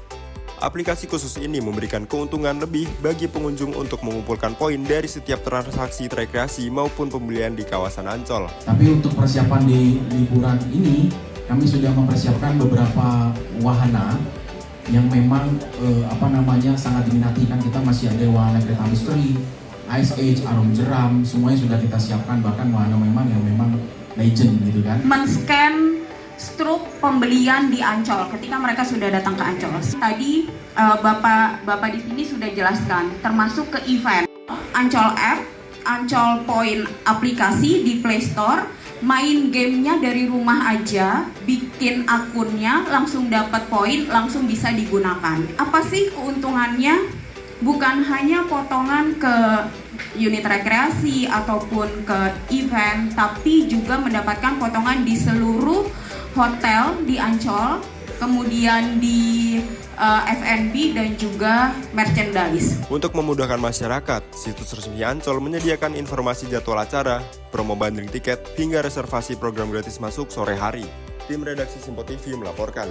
Aplikasi khusus ini memberikan keuntungan lebih bagi pengunjung untuk mengumpulkan poin dari setiap transaksi rekreasi maupun pembelian di kawasan Ancol. Tapi untuk persiapan di liburan ini, kami sudah mempersiapkan beberapa wahana yang memang sangat diminati. Kan kita masih ada wahana kereta misteri, Ice Age, Arum Jeram, semuanya sudah kita siapkan, bahkan wahana yang memang legend gitu kan. Men-scan struk pembelian di Ancol ketika mereka sudah datang ke Ancol. Tadi Bapak di sini sudah jelaskan, termasuk ke event Ancol App, Ancol Point aplikasi di Play Store, main gamenya dari rumah aja, bikin akunnya, langsung dapat poin, langsung bisa digunakan. Apa sih keuntungannya? Bukan hanya potongan ke unit rekreasi ataupun ke event, tapi juga mendapatkan potongan di seluruh hotel di Ancol, kemudian di F&B dan juga merchandise. Untuk memudahkan masyarakat, situs resmi Ancol menyediakan informasi jadwal acara, promo bundling tiket, hingga reservasi program gratis masuk sore hari. Tim redaksi Simpo TV melaporkan.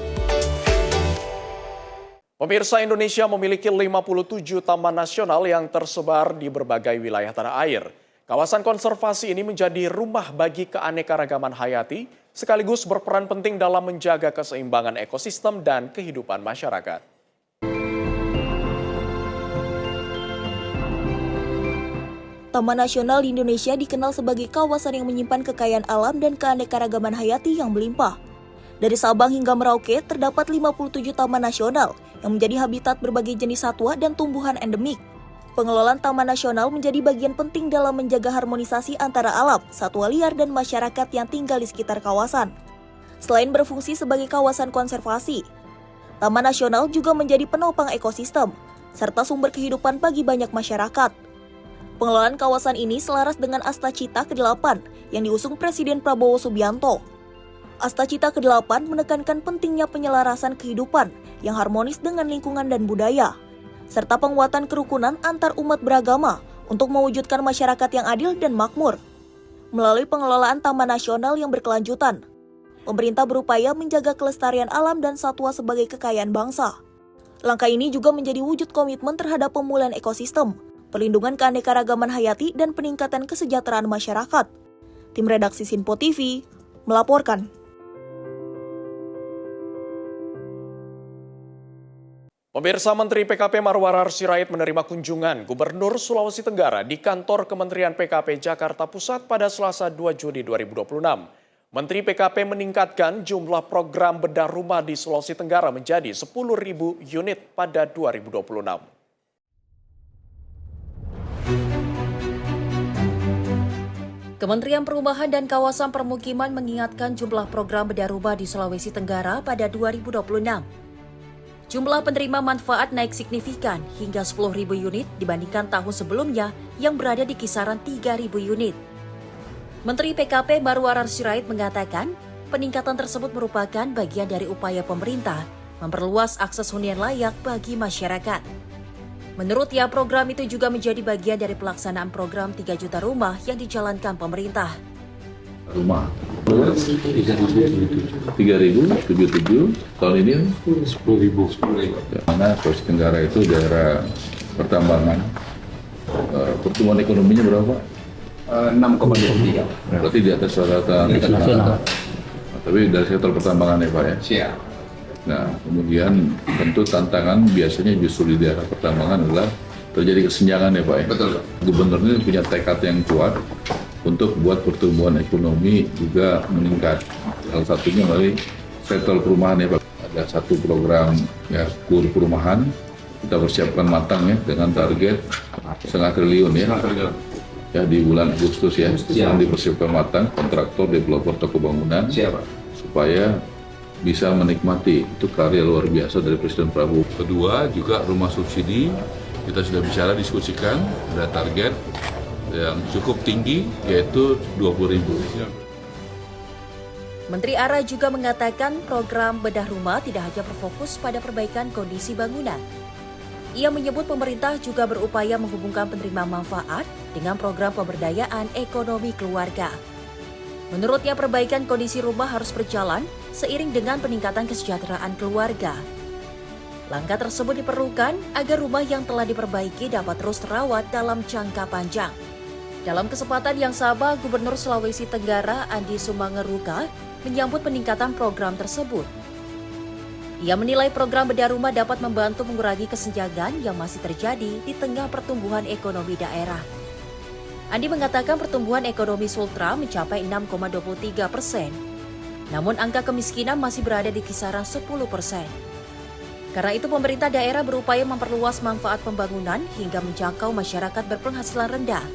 Pemirsa, Indonesia memiliki 57 taman nasional yang tersebar di berbagai wilayah tanah air. Kawasan konservasi ini menjadi rumah bagi keanekaragaman hayati, sekaligus berperan penting dalam menjaga keseimbangan ekosistem dan kehidupan masyarakat. Taman Nasional di Indonesia dikenal sebagai kawasan yang menyimpan kekayaan alam dan keanekaragaman hayati yang melimpah. Dari Sabang hingga Merauke, terdapat 57 taman nasional yang menjadi habitat berbagai jenis satwa dan tumbuhan endemik. Pengelolaan Taman Nasional menjadi bagian penting dalam menjaga harmonisasi antara alam, satwa liar, dan masyarakat yang tinggal di sekitar kawasan. Selain berfungsi sebagai kawasan konservasi, Taman Nasional juga menjadi penopang ekosistem, serta sumber kehidupan bagi banyak masyarakat. Pengelolaan kawasan ini selaras dengan Asta Cita ke-8 yang diusung Presiden Prabowo Subianto. Asta Cita ke-8 menekankan pentingnya penyelarasan kehidupan yang harmonis dengan lingkungan dan budaya, serta penguatan kerukunan antar umat beragama untuk mewujudkan masyarakat yang adil dan makmur. Melalui pengelolaan Taman Nasional yang berkelanjutan, pemerintah berupaya menjaga kelestarian alam dan satwa sebagai kekayaan bangsa. Langkah ini juga menjadi wujud komitmen terhadap pemulihan ekosistem, perlindungan keanekaragaman hayati, dan peningkatan kesejahteraan masyarakat. Tim redaksi Simpo TV melaporkan. Pemirsa, Menteri PKP Marwarar Sirait menerima kunjungan Gubernur Sulawesi Tenggara di kantor Kementerian PKP Jakarta Pusat pada Selasa 2 Juni 2026. Menteri PKP meningkatkan jumlah program bedah rumah di Sulawesi Tenggara menjadi 10.000 unit pada 2026. Kementerian Perumahan dan Kawasan Permukiman mengingatkan jumlah program bedah rumah di Sulawesi Tenggara pada 2026. Jumlah penerima manfaat naik signifikan hingga 10.000 unit dibandingkan tahun sebelumnya yang berada di kisaran 3.000 unit. Menteri PKP Marwarar Sirait mengatakan peningkatan tersebut merupakan bagian dari upaya pemerintah memperluas akses hunian layak bagi masyarakat. Menurutnya, program itu juga menjadi bagian dari pelaksanaan program 3 juta rumah yang dijalankan pemerintah. Rumah 3.077 tahun ini 10.000. Mana Sulawesi Tenggara itu daerah pertambangan, pertumbuhan ekonominya berapa? 6,23. Berarti di atas rata-rata nasional. Tapi dari sektor pertambangan ya Pak ya. Siap. Nah, kemudian tentu tantangan biasanya justru di daerah pertambangan adalah terjadi kesenjangan ya Pak ya. Betul. Gubernur ini punya tekad yang kuat untuk buat pertumbuhan ekonomi juga meningkat. Salah satunya melalui sektor perumahan ya Pak. Ada satu program ya KUR perumahan, kita persiapkan matang ya dengan target 0,5 triliun ya. Ya di bulan Agustus ya, yang dipersiapkan matang kontraktor, developer, toko bangunan. Siapa? Supaya bisa menikmati itu karya luar biasa dari Presiden Prabowo. Kedua juga rumah subsidi, kita sudah bicara diskusikan, ada target yang cukup tinggi yaitu 20.000. Menteri ARA juga mengatakan program bedah rumah tidak hanya berfokus pada perbaikan kondisi bangunan. Ia menyebut pemerintah juga berupaya menghubungkan penerima manfaat dengan program pemberdayaan ekonomi keluarga. Menurutnya, perbaikan kondisi rumah harus berjalan seiring dengan peningkatan kesejahteraan keluarga. Langkah tersebut diperlukan agar rumah yang telah diperbaiki dapat terus terawat dalam jangka panjang. Dalam kesempatan yang sama, Gubernur Sulawesi Tenggara Andi Sumangeruka menyambut peningkatan program tersebut. Ia menilai program bedah rumah dapat membantu mengurangi kesenjangan yang masih terjadi di tengah pertumbuhan ekonomi daerah. Andi mengatakan pertumbuhan ekonomi Sultra mencapai 6,23%. Namun angka kemiskinan masih berada di kisaran 10%. Karena itu pemerintah daerah berupaya memperluas manfaat pembangunan hingga menjangkau masyarakat berpenghasilan rendah.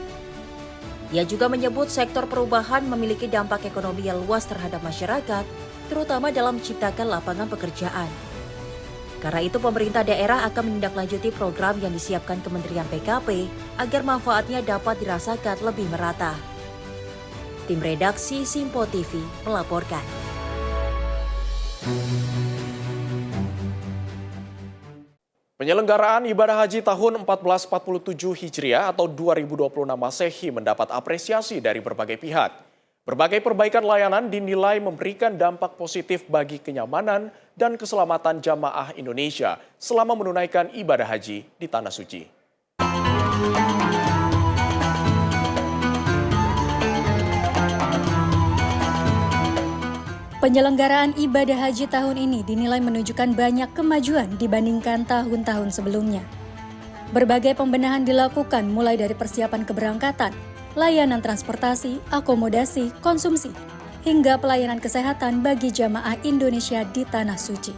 Ia juga menyebut sektor perubahan memiliki dampak ekonomi yang luas terhadap masyarakat, terutama dalam menciptakan lapangan pekerjaan. Karena itu pemerintah daerah akan menindaklanjuti program yang disiapkan Kementerian PKP agar manfaatnya dapat dirasakan lebih merata. Tim redaksi Simpo TV melaporkan. Penyelenggaraan ibadah haji tahun 1447 Hijriah atau 2026 Masehi mendapat apresiasi dari berbagai pihak. Berbagai perbaikan layanan dinilai memberikan dampak positif bagi kenyamanan dan keselamatan jamaah Indonesia selama menunaikan ibadah haji di Tanah Suci. Penyelenggaraan ibadah haji tahun ini dinilai menunjukkan banyak kemajuan dibandingkan tahun-tahun sebelumnya. Berbagai pembenahan dilakukan mulai dari persiapan keberangkatan, layanan transportasi, akomodasi, konsumsi, hingga pelayanan kesehatan bagi jamaah Indonesia di Tanah Suci.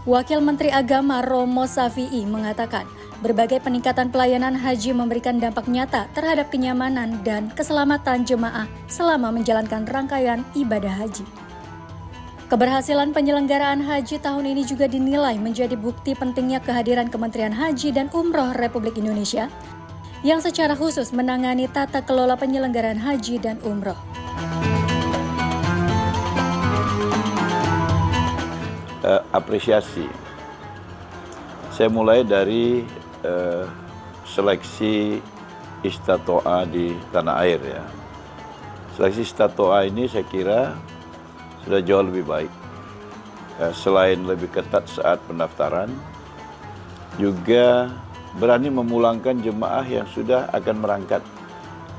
Wakil Menteri Agama Romo Safi'i mengatakan, berbagai peningkatan pelayanan haji memberikan dampak nyata terhadap kenyamanan dan keselamatan jemaah selama menjalankan rangkaian ibadah haji. Keberhasilan penyelenggaraan haji tahun ini juga dinilai menjadi bukti pentingnya kehadiran Kementerian Haji dan Umroh Republik Indonesia yang secara khusus menangani tata kelola penyelenggaraan haji dan umroh. Apresiasi. Saya mulai dari seleksi istatoa di tanah air ya. Seleksi istatoa ini saya kira sudah jauh lebih baik. Selain lebih ketat saat pendaftaran, juga berani memulangkan jemaah yang sudah akan berangkat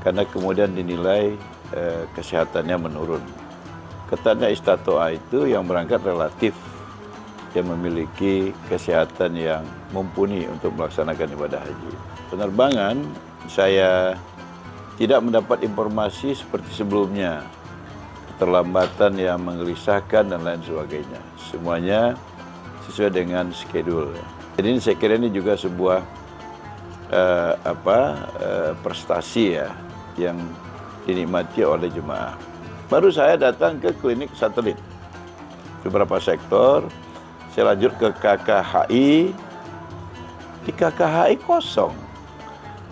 karena kemudian dinilai kesehatannya menurun. Ketatnya istatoa itu yang berangkat relatif, yang memiliki kesehatan yang mumpuni untuk melaksanakan ibadah haji. Penerbangan, saya tidak mendapat informasi seperti sebelumnya, keterlambatan yang menggelisahkan dan lain sebagainya. Semuanya sesuai dengan schedule. Jadi saya kira ini juga sebuah prestasi ya yang dinikmati oleh jemaah. Baru saya datang ke klinik satelit beberapa sektor. Saya lanjut ke KKHI. Di KKHI kosong.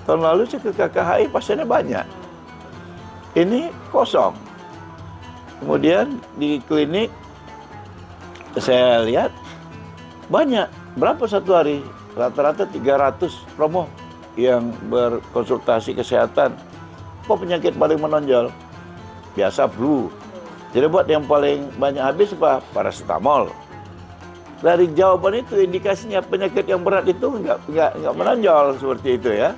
Tahun lalu saya ke KKHI pasiennya banyak. Ini kosong. Kemudian di klinik saya lihat banyak. Berapa satu hari? Rata-rata 300 promo yang berkonsultasi kesehatan. Apa penyakit paling menonjol? Biasa flu. Jadi buat yang paling banyak habis apa? Paracetamol. Dari jawaban itu indikasinya penyakit yang berat itu nggak menonjol seperti itu ya.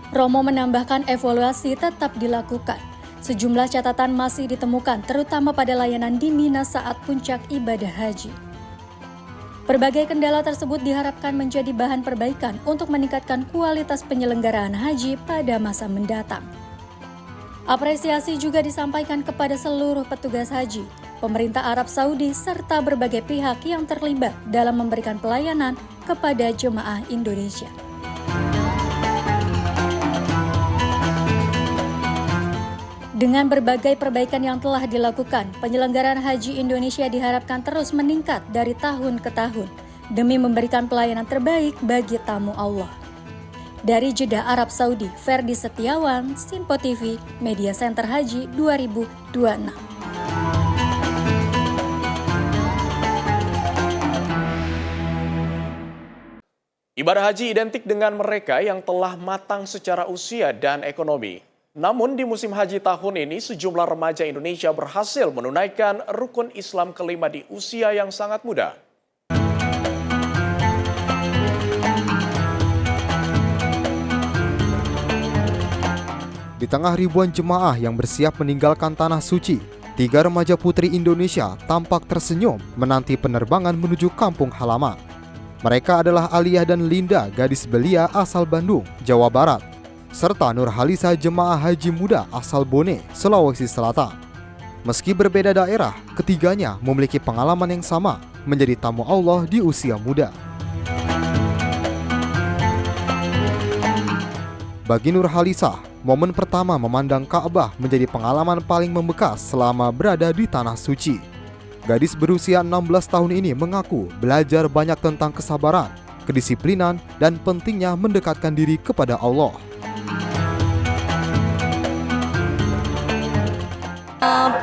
Romo menambahkan evaluasi tetap dilakukan. Sejumlah catatan masih ditemukan terutama pada layanan di Mina saat puncak ibadah haji. Berbagai kendala tersebut diharapkan menjadi bahan perbaikan untuk meningkatkan kualitas penyelenggaraan haji pada masa mendatang. Apresiasi juga disampaikan kepada seluruh petugas haji, pemerintah Arab Saudi, serta berbagai pihak yang terlibat dalam memberikan pelayanan kepada jemaah Indonesia. Dengan berbagai perbaikan yang telah dilakukan, penyelenggaraan haji Indonesia diharapkan terus meningkat dari tahun ke tahun demi memberikan pelayanan terbaik bagi tamu Allah. Dari Jeddah, Arab Saudi, Ferdi Setiawan, Simpo TV, Media Center Haji 2026. Ibadah haji identik dengan mereka yang telah matang secara usia dan ekonomi. Namun di musim haji tahun ini sejumlah remaja Indonesia berhasil menunaikan rukun Islam kelima di usia yang sangat muda. Di tengah ribuan jemaah yang bersiap meninggalkan Tanah Suci, 3 remaja putri Indonesia tampak tersenyum menanti penerbangan menuju kampung halaman. Mereka adalah Aliyah dan Linda, gadis belia asal Bandung, Jawa Barat, serta Nur Halisa, jemaah haji muda asal Bone, Sulawesi Selatan. Meski berbeda daerah, ketiganya memiliki pengalaman yang sama, menjadi tamu Allah di usia muda. Bagi Nurhalisah, momen pertama memandang Ka'bah menjadi pengalaman paling membekas selama berada di Tanah Suci. Gadis berusia 16 tahun ini mengaku belajar banyak tentang kesabaran, kedisiplinan, dan pentingnya mendekatkan diri kepada Allah.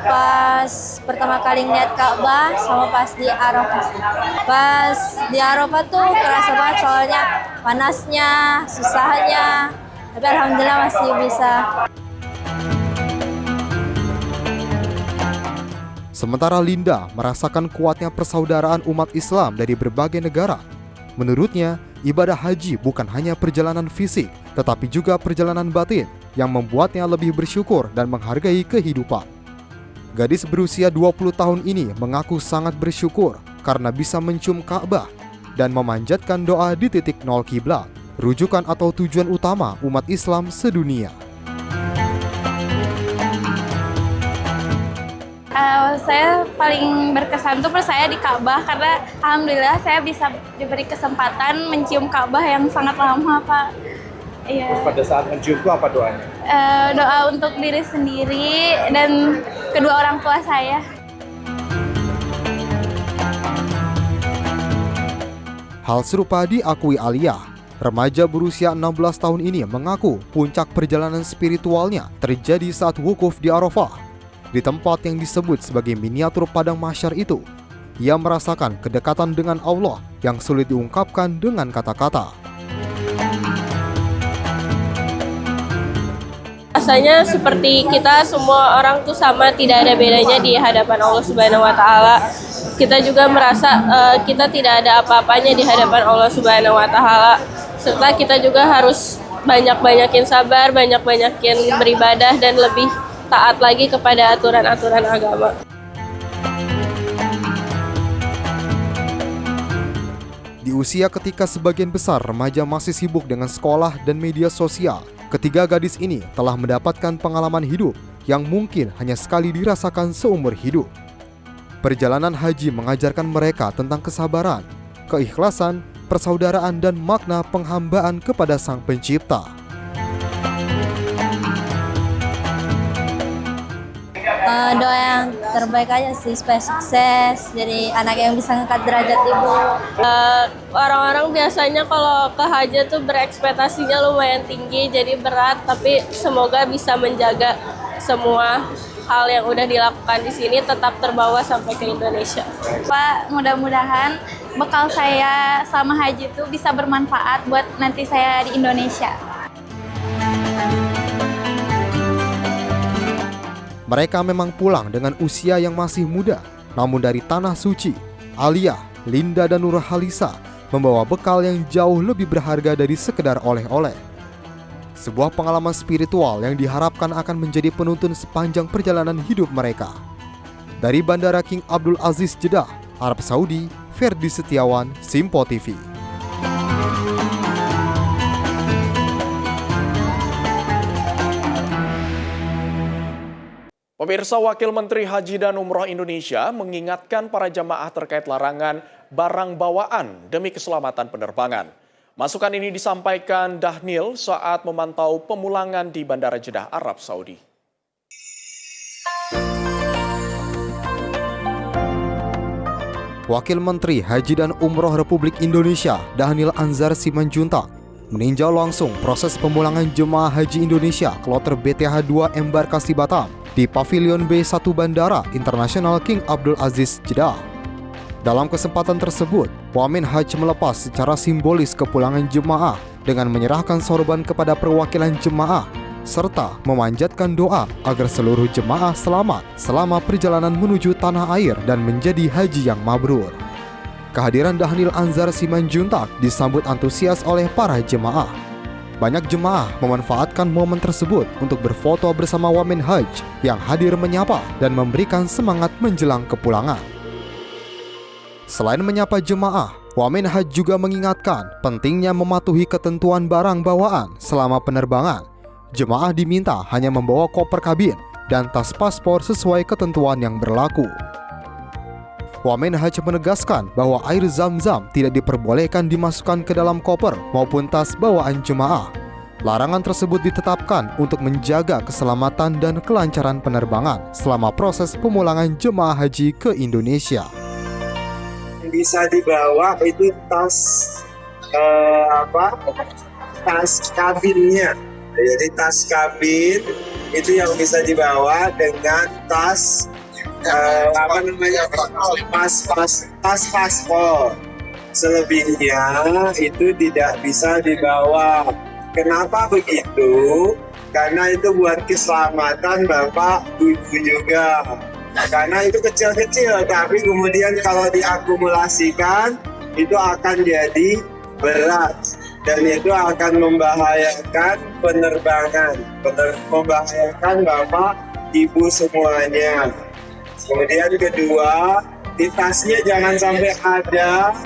Pas pertama kali ngeliat Ka'bah sama pas di Arafah. Pas di Arafah tuh kerasa banget soalnya panasnya, susahnya. Tapi alhamdulillah masih bisa. Sementara Linda merasakan kuatnya persaudaraan umat Islam dari berbagai negara. Menurutnya, ibadah haji bukan hanya perjalanan fisik, tetapi juga perjalanan batin yang membuatnya lebih bersyukur dan menghargai kehidupan. Gadis berusia 20 tahun ini mengaku sangat bersyukur karena bisa mencium Ka'bah dan memanjatkan doa di titik nol kiblat, rujukan atau tujuan utama umat Islam sedunia. Saya paling berkesan tuh pas saya di Ka'bah karena alhamdulillah saya bisa diberi kesempatan mencium Ka'bah yang sangat lama, Pak. Iya. Terus pada saat mencium itu apa doanya? Doa untuk diri sendiri dan kedua orang tua saya. Hal serupa diakui Aliyah. Remaja berusia 16 tahun ini mengaku puncak perjalanan spiritualnya terjadi saat wukuf di Arafah. Di tempat yang disebut sebagai miniatur padang mahsyar itu, ia merasakan kedekatan dengan Allah yang sulit diungkapkan dengan kata-kata. Rasanya seperti kita semua orang tuh sama, tidak ada bedanya di hadapan Allah Subhanahu wa taala. Kita juga merasa kita tidak ada apa-apanya di hadapan Allah Subhanahu wa taala. Serta kita juga harus banyak-banyakin sabar, banyak-banyakin beribadah dan lebih taat lagi kepada aturan-aturan agama. Di usia ketika sebagian besar remaja masih sibuk dengan sekolah dan media sosial, ketiga gadis ini telah mendapatkan pengalaman hidup yang mungkin hanya sekali dirasakan seumur hidup. Perjalanan haji mengajarkan mereka tentang kesabaran, keikhlasan, persaudaraan, dan makna penghambaan kepada Sang Pencipta. Doa yang terbaik aja sih supaya sukses, jadi anak yang bisa ngangkat derajat ibu. Orang-orang biasanya kalau ke haji tuh berekspektasinya lumayan tinggi, jadi berat, tapi semoga bisa menjaga semua hal yang udah dilakukan di sini tetap terbawa sampai ke Indonesia. Pak, mudah-mudahan bekal saya sama haji itu bisa bermanfaat buat nanti saya di Indonesia. Mereka memang pulang dengan usia yang masih muda, namun dari Tanah Suci, Aliyah, Linda, dan Nurhalisah membawa bekal yang jauh lebih berharga dari sekedar oleh-oleh. Sebuah pengalaman spiritual yang diharapkan akan menjadi penuntun sepanjang perjalanan hidup mereka. Dari Bandara King Abdul Aziz Jeddah, Arab Saudi, Ferdi Setiawan, Simpo TV. Pemirsa, Wakil Menteri Haji dan Umroh Indonesia mengingatkan para jamaah terkait larangan barang bawaan demi keselamatan penerbangan. Masukan ini disampaikan Dhanil saat memantau pemulangan di Bandara Jeddah, Arab Saudi. Wakil Menteri Haji dan Umroh Republik Indonesia, Dhanil Anzar Simanjuntak, meninjau langsung proses pemulangan jemaah haji Indonesia kloter BTH 2 embarkasi Batam di Pavilion B1 Bandara Internasional King Abdul Aziz Jeddah. Dalam kesempatan tersebut, Wamen Haji melepas secara simbolis kepulangan jemaah dengan menyerahkan sorban kepada perwakilan jemaah serta memanjatkan doa agar seluruh jemaah selamat selama perjalanan menuju tanah air dan menjadi haji yang mabrur. Kehadiran Dhanil Anzar Simanjuntak disambut antusias oleh para jemaah. Banyak jemaah memanfaatkan momen tersebut untuk berfoto bersama Wamen Haji yang hadir menyapa dan memberikan semangat menjelang kepulangan. Selain menyapa jemaah, Wamen Haji juga mengingatkan pentingnya mematuhi ketentuan barang bawaan selama penerbangan. Jemaah diminta hanya membawa koper kabin dan tas paspor sesuai ketentuan yang berlaku. Wamen Haji menegaskan bahwa air Zam-Zam tidak diperbolehkan dimasukkan ke dalam koper maupun tas bawaan jemaah. Larangan tersebut ditetapkan untuk menjaga keselamatan dan kelancaran penerbangan selama proses pemulangan jemaah haji ke Indonesia. Bisa dibawa itu tas tas kabinnya. Jadi tas kabin itu yang bisa dibawa dengan tas tas paspor. Selebihnya itu tidak bisa dibawa. Kenapa begitu? Karena itu buat keselamatan Bapak Ibu juga. Karena itu kecil-kecil, tapi kemudian kalau diakumulasikan itu akan jadi berat dan itu akan membahayakan penerbangan, membahayakan Bapak Ibu semuanya. Kemudian kedua, di tasnya jangan sampai ada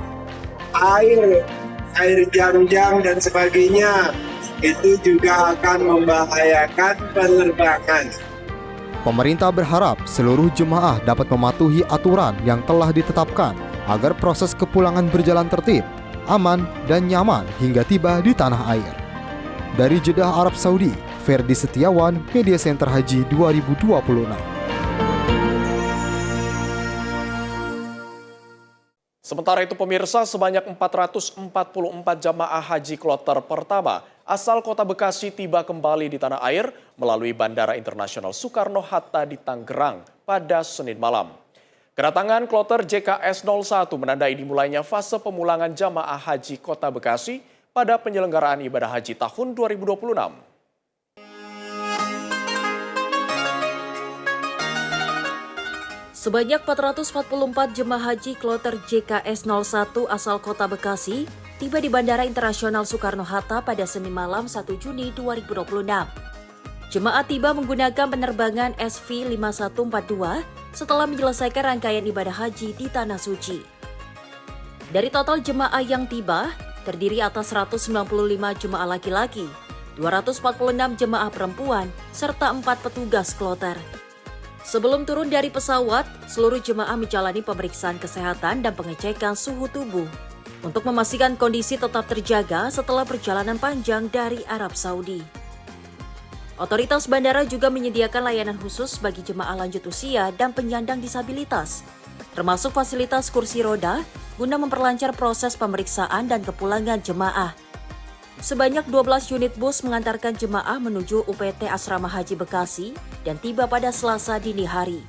air jam-jam dan sebagainya. Itu juga akan membahayakan penerbangan. Pemerintah berharap seluruh jemaah dapat mematuhi aturan yang telah ditetapkan agar proses kepulangan berjalan tertib, aman, dan nyaman hingga tiba di tanah air. Dari Jeddah, Arab Saudi, Ferdi Setiawan, Media Center Haji 2026. Sementara itu pemirsa, sebanyak 444 jamaah haji kloter pertama asal kota Bekasi tiba kembali di tanah air melalui Bandara Internasional Soekarno-Hatta di Tangerang pada Senin malam. Kedatangan kloter JKS 01 menandai dimulainya fase pemulangan jamaah haji kota Bekasi pada penyelenggaraan ibadah haji tahun 2026. Sebanyak 444 jemaah haji kloter JKS 01 asal kota Bekasi tiba di Bandara Internasional Soekarno-Hatta pada Senin malam 1 Juni 2026. Jemaah tiba menggunakan penerbangan SV5142 setelah menyelesaikan rangkaian ibadah haji di Tanah Suci. Dari total jemaah yang tiba, terdiri atas 195 jemaah laki-laki, 246 jemaah perempuan, serta 4 petugas kloter. Sebelum turun dari pesawat, seluruh jemaah menjalani pemeriksaan kesehatan dan pengecekan suhu tubuh untuk memastikan kondisi tetap terjaga setelah perjalanan panjang dari Arab Saudi. Otoritas bandara juga menyediakan layanan khusus bagi jemaah lanjut usia dan penyandang disabilitas, termasuk fasilitas kursi roda guna memperlancar proses pemeriksaan dan kepulangan jemaah. Sebanyak 12 unit bus mengantarkan jemaah menuju UPT Asrama Haji Bekasi dan tiba pada Selasa dini hari.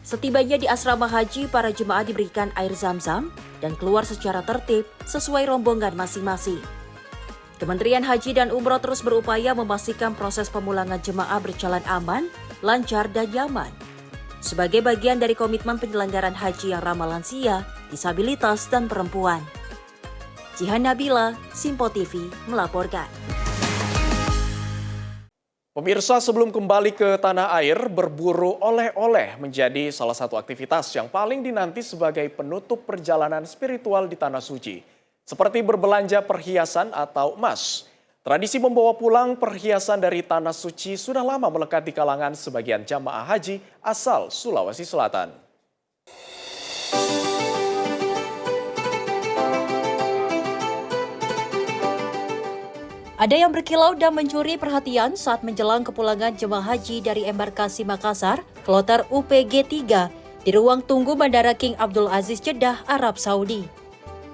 Setibanya di Asrama Haji, para jemaah diberikan air Zam-Zam dan keluar secara tertib sesuai rombongan masing-masing. Kementerian Haji dan Umroh terus berupaya memastikan proses pemulangan jemaah berjalan aman, lancar, dan nyaman. Sebagai bagian dari komitmen penyelenggaraan haji yang ramah lansia, disabilitas, dan perempuan. Jihan Nabila, Simpo TV, melaporkan. Pemirsa, sebelum kembali ke tanah air, berburu oleh-oleh menjadi salah satu aktivitas yang paling dinanti sebagai penutup perjalanan spiritual di Tanah Suci. Seperti berbelanja perhiasan atau emas. Tradisi membawa pulang perhiasan dari Tanah Suci sudah lama melekat di kalangan sebagian jamaah haji asal Sulawesi Selatan. Ada yang berkilau dan mencuri perhatian saat menjelang kepulangan jemaah haji dari embarkasi Makassar, kloter UPG 3, di ruang tunggu Bandara King Abdul Aziz Jeddah, Arab Saudi.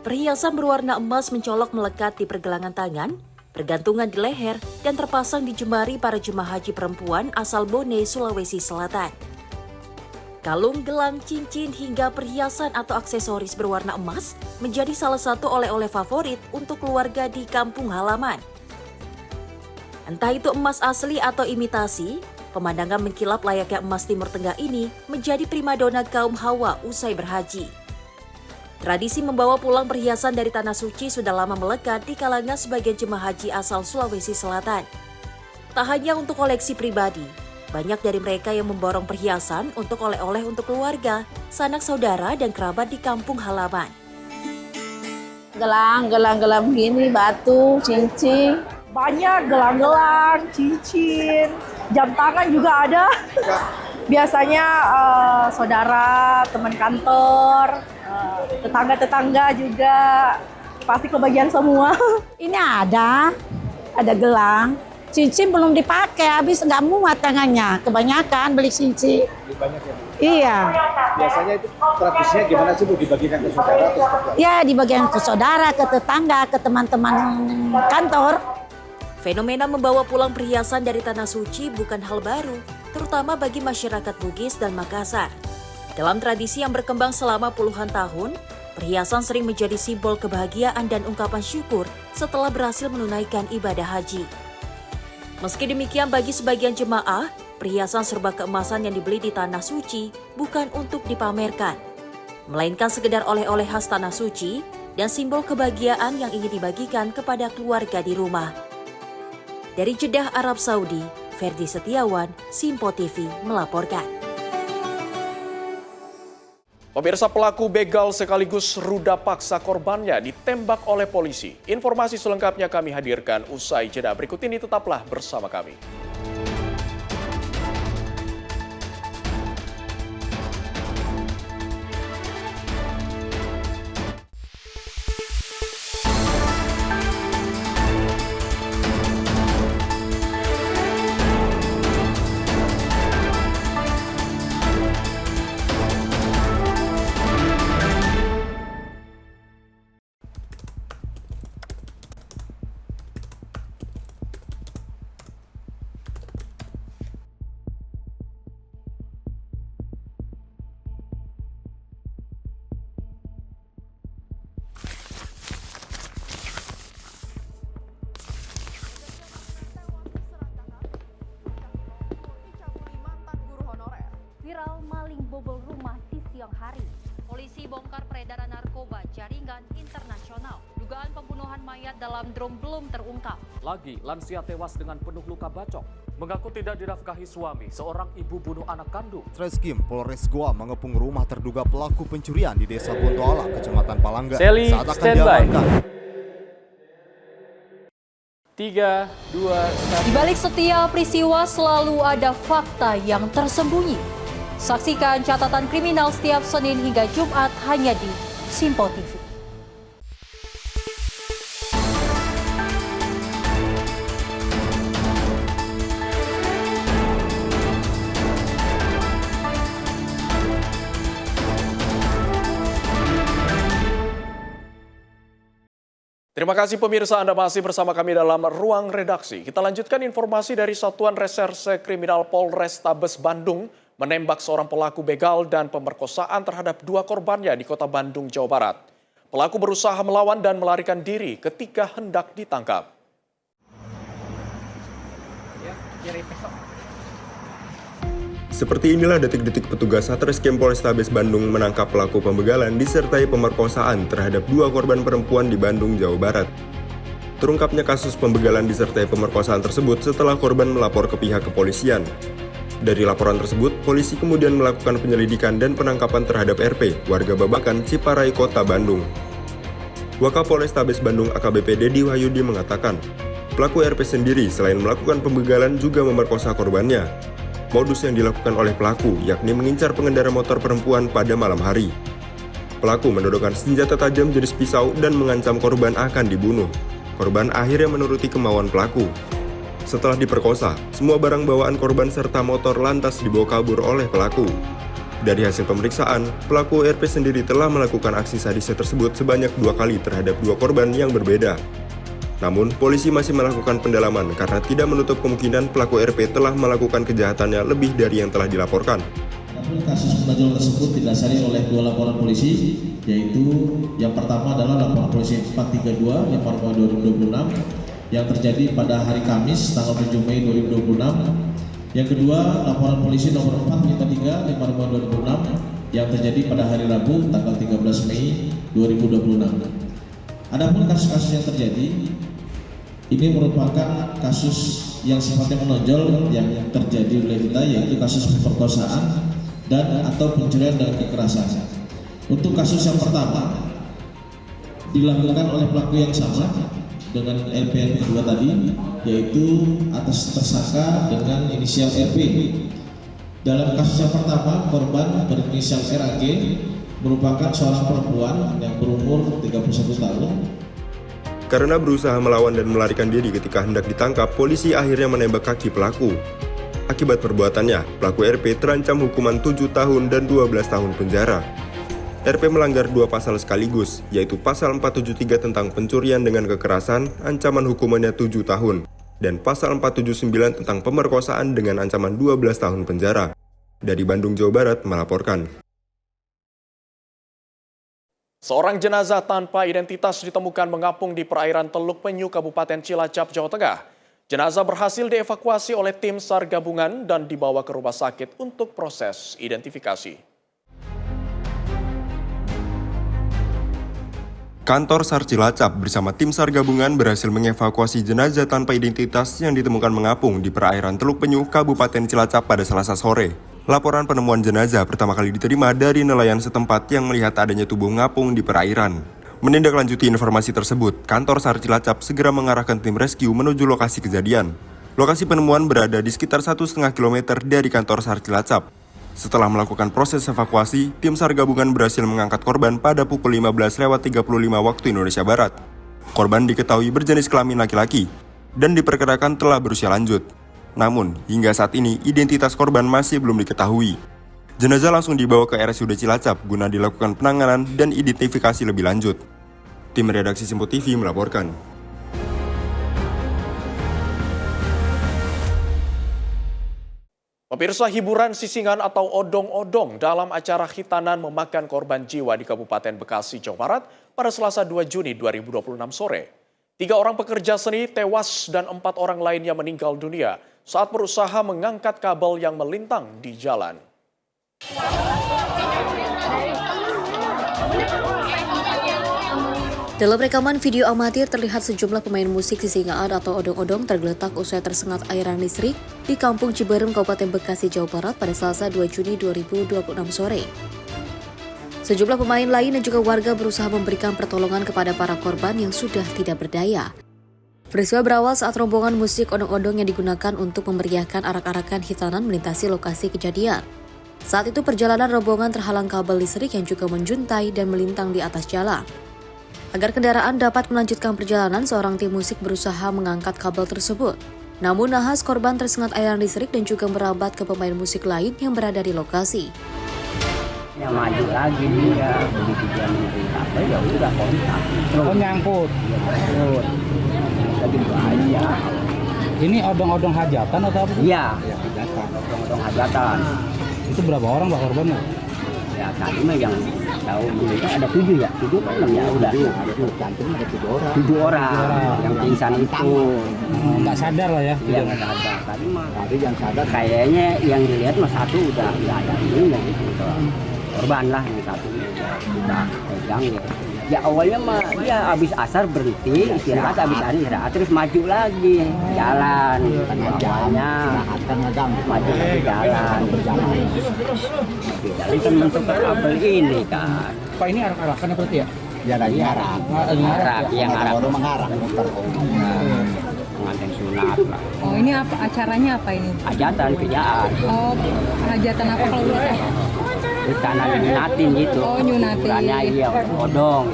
Perhiasan berwarna emas mencolok melekat di pergelangan tangan, bergantungan di leher, dan terpasang di jemari para jemaah haji perempuan asal Bone, Sulawesi Selatan. Kalung, gelang, cincin, hingga perhiasan atau aksesoris berwarna emas menjadi salah satu oleh-oleh favorit untuk keluarga di kampung halaman. Entah itu emas asli atau imitasi, pemandangan mengkilap layaknya emas Timur Tengah ini menjadi primadona kaum Hawa usai berhaji. Tradisi membawa pulang perhiasan dari Tanah Suci sudah lama melekat di kalangan sebagian jemaah haji asal Sulawesi Selatan. Tak hanya untuk koleksi pribadi, banyak dari mereka yang memborong perhiasan untuk oleh-oleh untuk keluarga, sanak saudara, dan kerabat di kampung halaman. Gelang gini, batu, cincin. Banyak gelang-gelang, cincin, jam tangan juga ada. Biasanya saudara, teman kantor, tetangga-tetangga juga pasti kebagian semua. Ini ada gelang. Cincin belum dipakai, habis nggak muat tangannya. Kebanyakan beli cincin. Lebih banyak ya, Bu? Iya. Biasanya itu tradisinya gimana sih, Bu? Dibagikan ke saudara atau seperti apa? Ya, dibagikan ke saudara, ke tetangga, ke teman-teman kantor. Fenomena membawa pulang perhiasan dari Tanah Suci bukan hal baru, terutama bagi masyarakat Bugis dan Makassar. Dalam tradisi yang berkembang selama puluhan tahun, perhiasan sering menjadi simbol kebahagiaan dan ungkapan syukur setelah berhasil menunaikan ibadah haji. Meski demikian, bagi sebagian jemaah, perhiasan serba keemasan yang dibeli di Tanah Suci bukan untuk dipamerkan, melainkan sekedar oleh-oleh khas Tanah Suci dan simbol kebahagiaan yang ingin dibagikan kepada keluarga di rumah. Dari Jeddah, Arab Saudi, Ferdi Setiawan, Simpo TV melaporkan. Pemirsa, pelaku begal sekaligus ruda paksa korbannya ditembak oleh polisi. Informasi selengkapnya kami hadirkan usai jeda. Berikut ini tetaplah bersama kami. Viral maling bobol rumah di siang hari. Polisi bongkar peredaran narkoba jaringan internasional. Dugaan pembunuhan mayat dalam drum belum terungkap. Lagi, lansia tewas dengan penuh luka bacok. Mengaku tidak dinafkahi suami, seorang ibu bunuh anak kandung. Treskrim Polres Goa mengepung rumah terduga pelaku pencurian di Desa Bontoala, Kecamatan Palangga. Sally, saat akan standby. diamankan. 3, 2, 1. Di balik setiap peristiwa selalu ada fakta yang tersembunyi. Saksikan catatan kriminal setiap Senin hingga Jumat hanya di Simpo TV. Terima kasih pemirsa, Anda masih bersama kami dalam Ruang Redaksi. Kita lanjutkan informasi dari Satuan Reserse Kriminal Polrestabes Bandung menembak seorang pelaku begal dan pemerkosaan terhadap 2 korbannya di Kota Bandung, Jawa Barat. Pelaku berusaha melawan dan melarikan diri ketika hendak ditangkap. Seperti inilah detik-detik petugas Satreskrim Polrestabes Bandung menangkap pelaku pembegalan disertai pemerkosaan terhadap 2 korban perempuan di Bandung, Jawa Barat. Terungkapnya kasus pembegalan disertai pemerkosaan tersebut setelah korban melapor ke pihak kepolisian. Dari laporan tersebut, polisi kemudian melakukan penyelidikan dan penangkapan terhadap RP, warga Babakan, Ciparai, Kota Bandung. Wakapolres Tabes Bandung AKBP Dedi Wahyudi mengatakan, pelaku RP sendiri selain melakukan pembegalan juga memerkosa korbannya. Modus yang dilakukan oleh pelaku yakni mengincar pengendara motor perempuan pada malam hari. Pelaku menodongkan senjata tajam jenis pisau dan mengancam korban akan dibunuh. Korban akhirnya menuruti kemauan pelaku. Setelah diperkosa, semua barang bawaan korban serta motor lantas dibawa kabur oleh pelaku. Dari hasil pemeriksaan, pelaku RP sendiri telah melakukan aksi sadisnya tersebut sebanyak 2 kali terhadap 2 korban yang berbeda. Namun, polisi masih melakukan pendalaman karena tidak menutup kemungkinan pelaku RP telah melakukan kejahatannya lebih dari yang telah dilaporkan. Namun kasus pengajuan tersebut didasari oleh 2 laporan polisi, yaitu yang pertama adalah laporan polisi 432 yang pada 2026 yang terjadi pada hari Kamis tanggal 7 Mei 2026. Yang kedua, laporan polisi nomor 453 2026 yang terjadi pada hari Rabu tanggal 13 Mei 2026. Adapun kasus-kasus yang terjadi ini merupakan kasus yang sifatnya menonjol yang terjadi oleh kita, yaitu kasus pemerkosaan dan atau pencurian dengan kekerasan. Untuk kasus yang pertama dilakukan oleh pelaku yang sama dengan LP yang kedua tadi, yaitu atas tersangka dengan inisial RP. Dalam kasus yang pertama, korban berinisial RAG merupakan seorang perempuan yang berumur 31 tahun. Karena berusaha melawan dan melarikan diri ketika hendak ditangkap, polisi akhirnya menembak kaki pelaku. Akibat perbuatannya, pelaku RP terancam hukuman 7 tahun dan 12 tahun penjara. RP melanggar 2 pasal sekaligus, yaitu pasal 473 tentang pencurian dengan kekerasan, ancaman hukumannya 7 tahun, dan pasal 479 tentang pemerkosaan dengan ancaman 12 tahun penjara. Dari Bandung, Jawa Barat melaporkan. Seorang jenazah tanpa identitas ditemukan mengapung di perairan Teluk Penyu, Kabupaten Cilacap, Jawa Tengah. Jenazah berhasil dievakuasi oleh tim SAR gabungan dan dibawa ke rumah sakit untuk proses identifikasi. Kantor SAR Cilacap bersama tim SAR gabungan berhasil mengevakuasi jenazah tanpa identitas yang ditemukan mengapung di perairan Teluk Penyu, Kabupaten Cilacap pada Selasa sore. Laporan penemuan jenazah pertama kali diterima dari nelayan setempat yang melihat adanya tubuh ngapung di perairan. Menindaklanjuti informasi tersebut, kantor SAR Cilacap segera mengarahkan tim rescue menuju lokasi kejadian. Lokasi penemuan berada di sekitar 1,5 km dari kantor SAR Cilacap. Setelah melakukan proses evakuasi, tim SAR gabungan berhasil mengangkat korban pada pukul 15.35 waktu Indonesia Barat. Korban diketahui berjenis kelamin laki-laki dan diperkirakan telah berusia lanjut. Namun, hingga saat ini identitas korban masih belum diketahui. Jenazah langsung dibawa ke RSUD Cilacap guna dilakukan penanganan dan identifikasi lebih lanjut. Tim redaksi Simpo TV melaporkan. Pemirsa, hiburan sisingan atau odong-odong dalam acara khitanan memakan korban jiwa di Kabupaten Bekasi, Jawa Barat pada Selasa 2 Juni 2026 sore. 3 orang pekerja seni tewas dan 4 orang lainnya meninggal dunia saat berusaha mengangkat kabel yang melintang di jalan. Dalam rekaman video amatir terlihat sejumlah pemain musik sisingaan atau odong-odong tergeletak usai tersengat aliran listrik di Kampung Ciberem, Kabupaten Bekasi, Jawa Barat pada Selasa 2 Juni 2026 sore. Sejumlah pemain lain dan juga warga berusaha memberikan pertolongan kepada para korban yang sudah tidak berdaya. Peristiwa berawal saat rombongan musik odong-odong yang digunakan untuk memeriahkan arak-arakan khitanan melintasi lokasi kejadian. Saat itu perjalanan rombongan terhalang kabel listrik yang juga menjuntai dan melintang di atas jalan. Agar kendaraan dapat melanjutkan perjalanan, seorang tim musik berusaha mengangkat kabel tersebut. Namun nahas korban tersengat aliran listrik dan juga merambat ke pemain musik lain yang berada di lokasi. Ya maju lagi dia, begitu dia mencuri kabel ya udah kontak. Oh nyangkut? Ya nyangkut. Lagi bahaya. Ini odong-odong hajatan atau apa? Iya, hajatan, odong-odong hajatan. Itu berapa orang Pak korbannya? Ya tadi mah yang tahu mereka ada 7 ya, 7 kan 6 ya udah. Cantum ada 7 orang. 7 orang yang pingsan itu. Nggak sadar lah ya? Iya nggak sadar. Tadi mah yang sadar kayaknya yang dilihat mah satu udah ada ini gitu. Korban lah yang satu udah pegang gitu. Ya awalnya mah dia habis asar berhenti, istirahat, habis asar istirahat terus maju lagi jalan. Awalnya maju lagi jalan. Jalan kan bentuk kabel ini kan. Pak ini arak-arakan berarti ya? Ya lagi arak. Arak yang arak mengarah. Pengantin sunat lah. Oh ini apa acaranya apa ini? Hajatan kerjaan. Oh hajatan apa kalau boleh tahu? Tanah nyunatin gitu. Oh nyunatin. Ukurannya iya odong.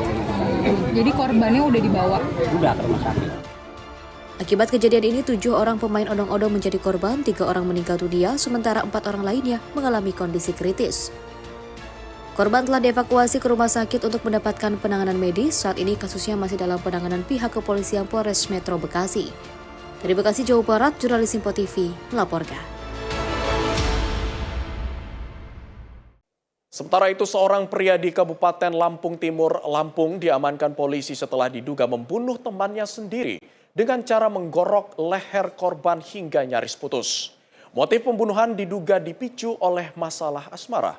Jadi korbannya udah dibawa? Udah ke rumah sakit. Akibat kejadian ini 7 orang pemain odong-odong menjadi korban, 3 orang meninggal dunia, sementara 4 orang lainnya mengalami kondisi kritis. Korban telah dievakuasi ke rumah sakit untuk mendapatkan penanganan medis. Saat ini kasusnya masih dalam penanganan pihak kepolisian Polres Metro Bekasi. Dari Bekasi, Jawa Barat, jurnalis Simpo TV melaporkan. Sementara itu, seorang pria di Kabupaten Lampung Timur, Lampung diamankan polisi setelah diduga membunuh temannya sendiri dengan cara menggorok leher korban hingga nyaris putus. Motif pembunuhan diduga dipicu oleh masalah asmara.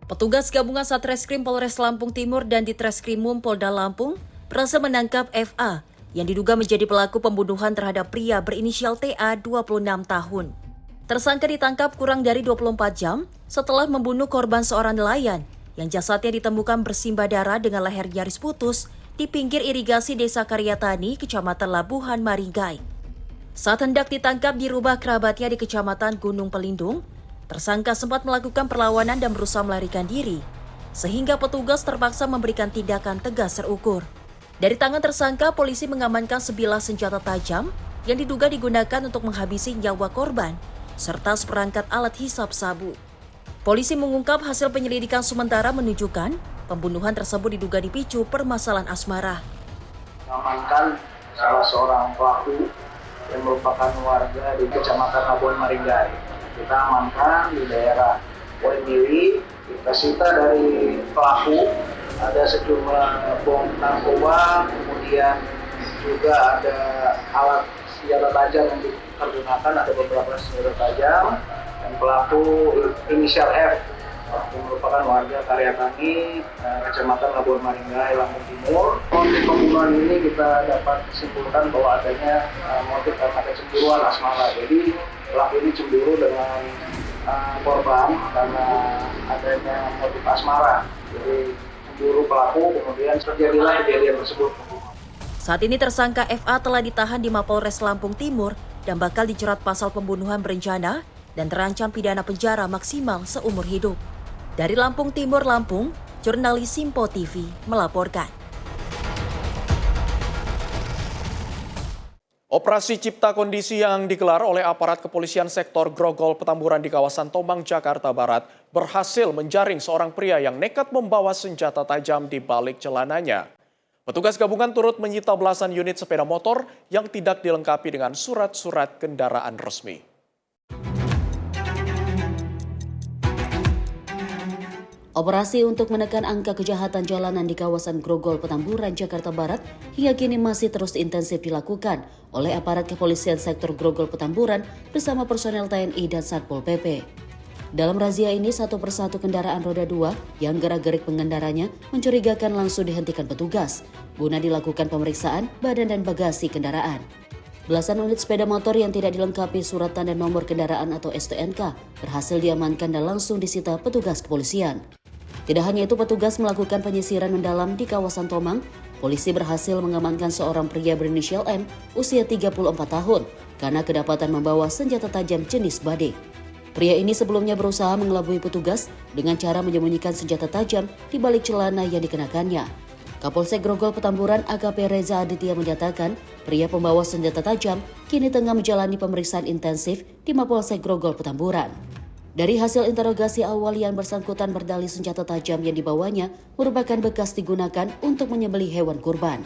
Petugas gabungan Satreskrim Polres Lampung Timur dan Ditreskrimum Polda Lampung berhasil menangkap FA yang diduga menjadi pelaku pembunuhan terhadap pria berinisial TA 26 tahun. Tersangka ditangkap kurang dari 24 jam setelah membunuh korban seorang nelayan yang jasadnya ditemukan bersimbah darah dengan leher nyaris putus di pinggir irigasi Desa Karyatani, Kecamatan Labuhan Maringgai. Saat hendak ditangkap di rumah kerabatnya di Kecamatan Gunung Pelindung, tersangka sempat melakukan perlawanan dan berusaha melarikan diri, sehingga petugas terpaksa memberikan tindakan tegas terukur. Dari tangan tersangka, polisi mengamankan sebilah senjata tajam yang diduga digunakan untuk menghabisi nyawa korban, serta seperangkat alat hisap sabu. Polisi mengungkap hasil penyelidikan sementara menunjukkan pembunuhan tersebut diduga dipicu permasalahan asmara. Mengamankan salah seorang pelaku yang merupakan warga di Kecamatan Labuan Maringgai. Kita amankan di daerah Wendili. Kita sita dari pelaku ada sejumlah bom narkoba, kemudian juga ada alat senjata tajam yang digunakan, ada beberapa senjata tajam, dan pelaku inisial F yang merupakan warga Karyatani, Kecamatan Labuan Maringgai, Lampung Timur. Motif pembunuhan ini kita dapat simpulkan bahwa adanya motif karena kecemburuan asmara. Jadi pelaku ini cemburu dengan korban karena adanya motif asmara. Jadi cemburu pelaku, kemudian terjadilah kejadian tersebut. Saat ini tersangka FA telah ditahan di Mapolres Lampung Timur dan bakal dijerat pasal pembunuhan berencana dan terancam pidana penjara maksimal seumur hidup. Dari Lampung Timur, Lampung, jurnalis Simpo TV melaporkan. Operasi Cipta Kondisi yang digelar oleh aparat kepolisian sektor Grogol Petamburan di kawasan Tomang, Jakarta Barat berhasil menjaring seorang pria yang nekat membawa senjata tajam di balik celananya. Petugas gabungan turut menyita belasan unit sepeda motor yang tidak dilengkapi dengan surat-surat kendaraan resmi. Operasi untuk menekan angka kejahatan jalanan di kawasan Grogol Petamburan, Jakarta Barat hingga kini masih terus intensif dilakukan oleh aparat kepolisian sektor Grogol Petamburan bersama personel TNI dan Satpol PP. Dalam razia ini, satu persatu kendaraan roda 2 yang gerak-gerik pengendaranya mencurigakan langsung dihentikan petugas guna dilakukan pemeriksaan badan dan bagasi kendaraan. Belasan unit sepeda motor yang tidak dilengkapi surat tanda nomor kendaraan atau STNK berhasil diamankan dan langsung disita petugas kepolisian. Tidak hanya itu, petugas melakukan penyisiran mendalam di kawasan Tomang. Polisi berhasil mengamankan seorang pria berinisial M, usia 34 tahun, karena kedapatan membawa senjata tajam jenis badik. Pria ini sebelumnya berusaha mengelabui petugas dengan cara menyembunyikan senjata tajam di balik celana yang dikenakannya. Kapolsek Grogol Petamburan AKP Reza Aditya menyatakan pria pembawa senjata tajam kini tengah menjalani pemeriksaan intensif di Mapolsek Grogol Petamburan. Dari hasil interogasi awal, yang bersangkutan berdalih senjata tajam yang dibawanya merupakan bekas digunakan untuk menyembelih hewan kurban.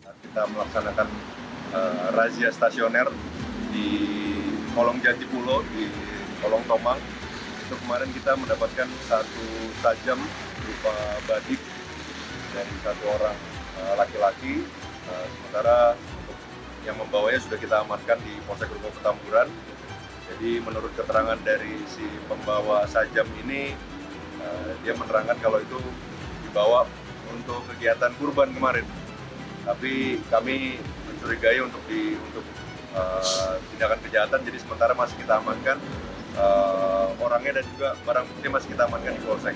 Kita melaksanakan razia stasioner di Kolong Jatipulo, di Kolong Tomang. Itu kemarin kita mendapatkan satu tajam berupa badik dari satu orang laki-laki. Sementara untuk yang membawanya sudah kita amankan di Polsek Grogol Petamburan. Jadi menurut keterangan dari si pembawa sajam ini, dia menerangkan kalau itu dibawa untuk kegiatan kurban kemarin. Tapi kami mencurigai untuk tindakan kejahatan, jadi sementara masih kita amankan orangnya dan juga barang bukti masih kita amankan di Polsek.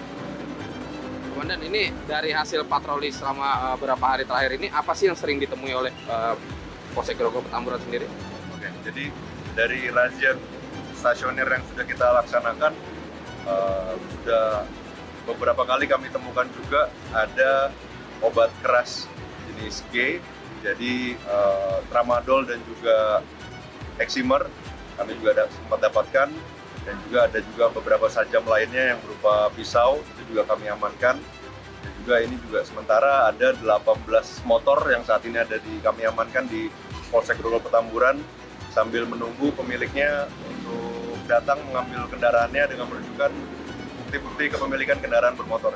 Komandan, ini dari hasil patroli selama beberapa hari terakhir ini, apa sih yang sering ditemui oleh Polsek Grogol Petamburan sendiri? Oke, jadi dari razia stasioner yang sudah kita laksanakan, sudah beberapa kali kami temukan juga ada obat keras jenis G, jadi tramadol dan juga eksimer kami juga sempat dapatkan, dan juga ada juga beberapa sajam lainnya yang berupa pisau, itu juga kami amankan. Dan juga ini juga sementara ada 18 motor yang saat ini kami amankan di Polsek Grogol Petamburan, sambil menunggu pemiliknya untuk datang mengambil kendaraannya dengan menunjukkan bukti-bukti kepemilikan kendaraan bermotor.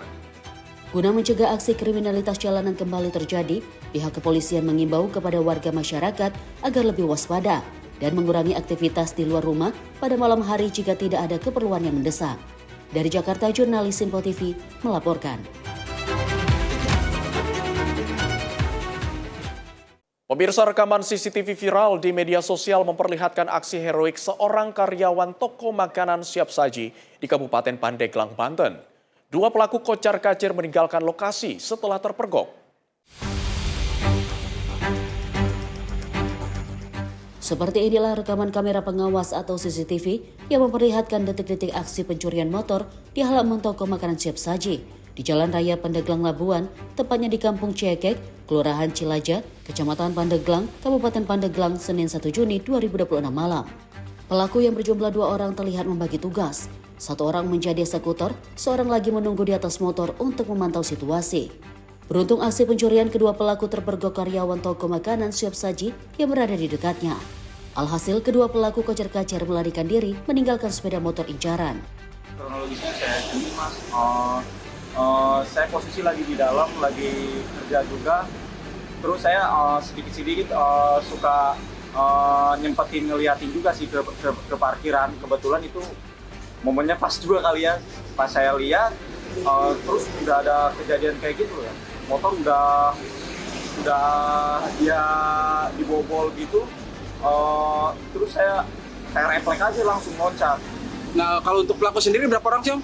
Guna mencegah aksi kriminalitas jalanan kembali terjadi, pihak kepolisian mengimbau kepada warga masyarakat agar lebih waspada dan mengurangi aktivitas di luar rumah pada malam hari jika tidak ada keperluan yang mendesak. Dari Jakarta, jurnalis Simpo TV melaporkan. Pemirsa, rekaman CCTV viral di media sosial memperlihatkan aksi heroik seorang karyawan toko makanan siap saji di Kabupaten Pandeglang, Banten. Dua pelaku kocar-kacir meninggalkan lokasi setelah terpergok. Seperti inilah rekaman kamera pengawas atau CCTV yang memperlihatkan detik-detik aksi pencurian motor di halaman toko makanan siap saji di Jalan Raya Pandeglang Labuan, tepatnya di Kampung Cekek, Kelurahan Cilaja, Kecamatan Pandeglang, Kabupaten Pandeglang, Senin 1 Juni 2026 malam. Pelaku yang berjumlah 2 orang terlihat membagi tugas. 1 orang menjadi eksekutor, seorang lagi menunggu di atas motor untuk memantau situasi. Beruntung aksi pencurian, kedua pelaku terpergok karyawan toko makanan siap saji yang berada di dekatnya. Alhasil kedua pelaku kocar-kacir melarikan diri meninggalkan sepeda motor incaran. Kronologisnya saya sendiri mas, saya posisi lagi di dalam, lagi kerja juga. Terus saya sedikit-sedikit suka nyempetin ngeliatin juga sih ke parkiran. Kebetulan itu momennya pas juga kali ya, pas saya lihat terus udah ada kejadian kayak gitu ya. Motor udah dia dibobol gitu, terus saya refleks aja langsung loncat. Nah, kalau untuk pelaku sendiri berapa orang sih, Om?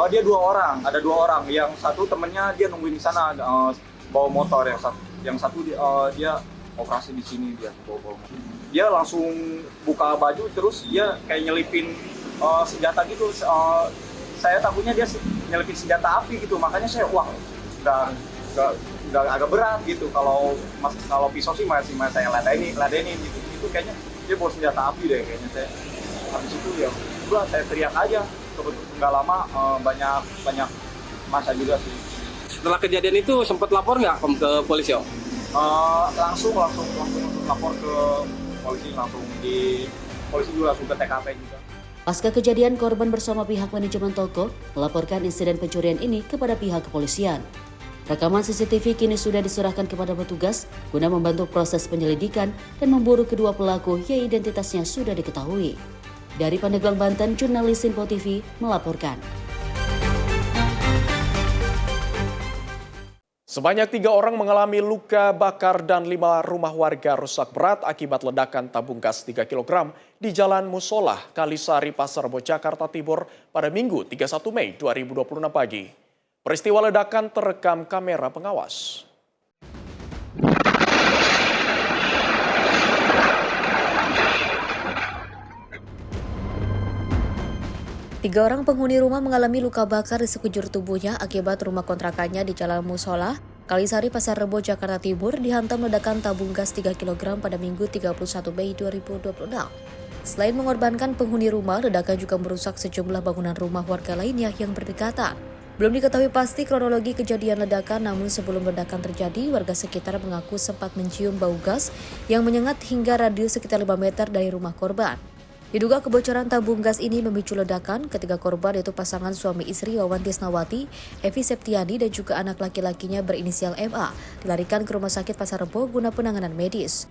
Dia 2 orang, ada 2 orang. Yang satu temennya dia nungguin di sana bawa motor, yang satu dia operasi di sini, dia bawa motor. Dia langsung buka baju, terus dia kayak nyelipin senjata gitu. Saya takutnya dia nyelipin senjata api gitu, makanya saya udah agak berat gitu. Kalau pisau sih masih saya ladenin gitu kayaknya dia bawa senjata api deh kayaknya. Saya habis itu ya udah saya teriak aja. Nggak lama banyak masa juga sih. Setelah kejadian itu sempat lapor nggak ke polisi, Om? Langsung lapor ke polisi, polisi juga langsung ke TKP juga. Pasca kejadian, korban bersama pihak manajemen toko melaporkan insiden pencurian ini kepada pihak kepolisian. Rekaman CCTV kini sudah diserahkan kepada petugas guna membantu proses penyelidikan dan memburu kedua pelaku yang identitasnya sudah diketahui. Dari Pandeglang, Banten, jurnalis Info TV melaporkan. Sebanyak 3 orang mengalami luka bakar dan 5 rumah warga rusak berat akibat ledakan tabung gas 3 kg di Jalan Musolah, Kalisari, Pasar Rebo, Jakarta Timur pada Minggu 31 Mei 2026 pagi. Peristiwa ledakan terekam kamera pengawas. Tiga orang penghuni rumah mengalami luka bakar di sekujur tubuhnya akibat rumah kontrakannya di Jalan Musolah, Kalisari, Pasar Rebo, Jakarta Timur dihantam ledakan tabung gas 3 kg pada Minggu 31 Mei 2026. Selain mengorbankan penghuni rumah, ledakan juga merusak sejumlah bangunan rumah warga lainnya yang berdekatan. Belum diketahui pasti kronologi kejadian ledakan, namun sebelum ledakan terjadi, warga sekitar mengaku sempat mencium bau gas yang menyengat hingga radius sekitar 5 meter dari rumah korban. Diduga kebocoran tabung gas ini memicu ledakan. Ketiga korban yaitu pasangan suami istri Wawan Tisnawati, Evi Septiani, dan juga anak laki-lakinya berinisial MA dilarikan ke Rumah Sakit Pasar Rebo guna penanganan medis.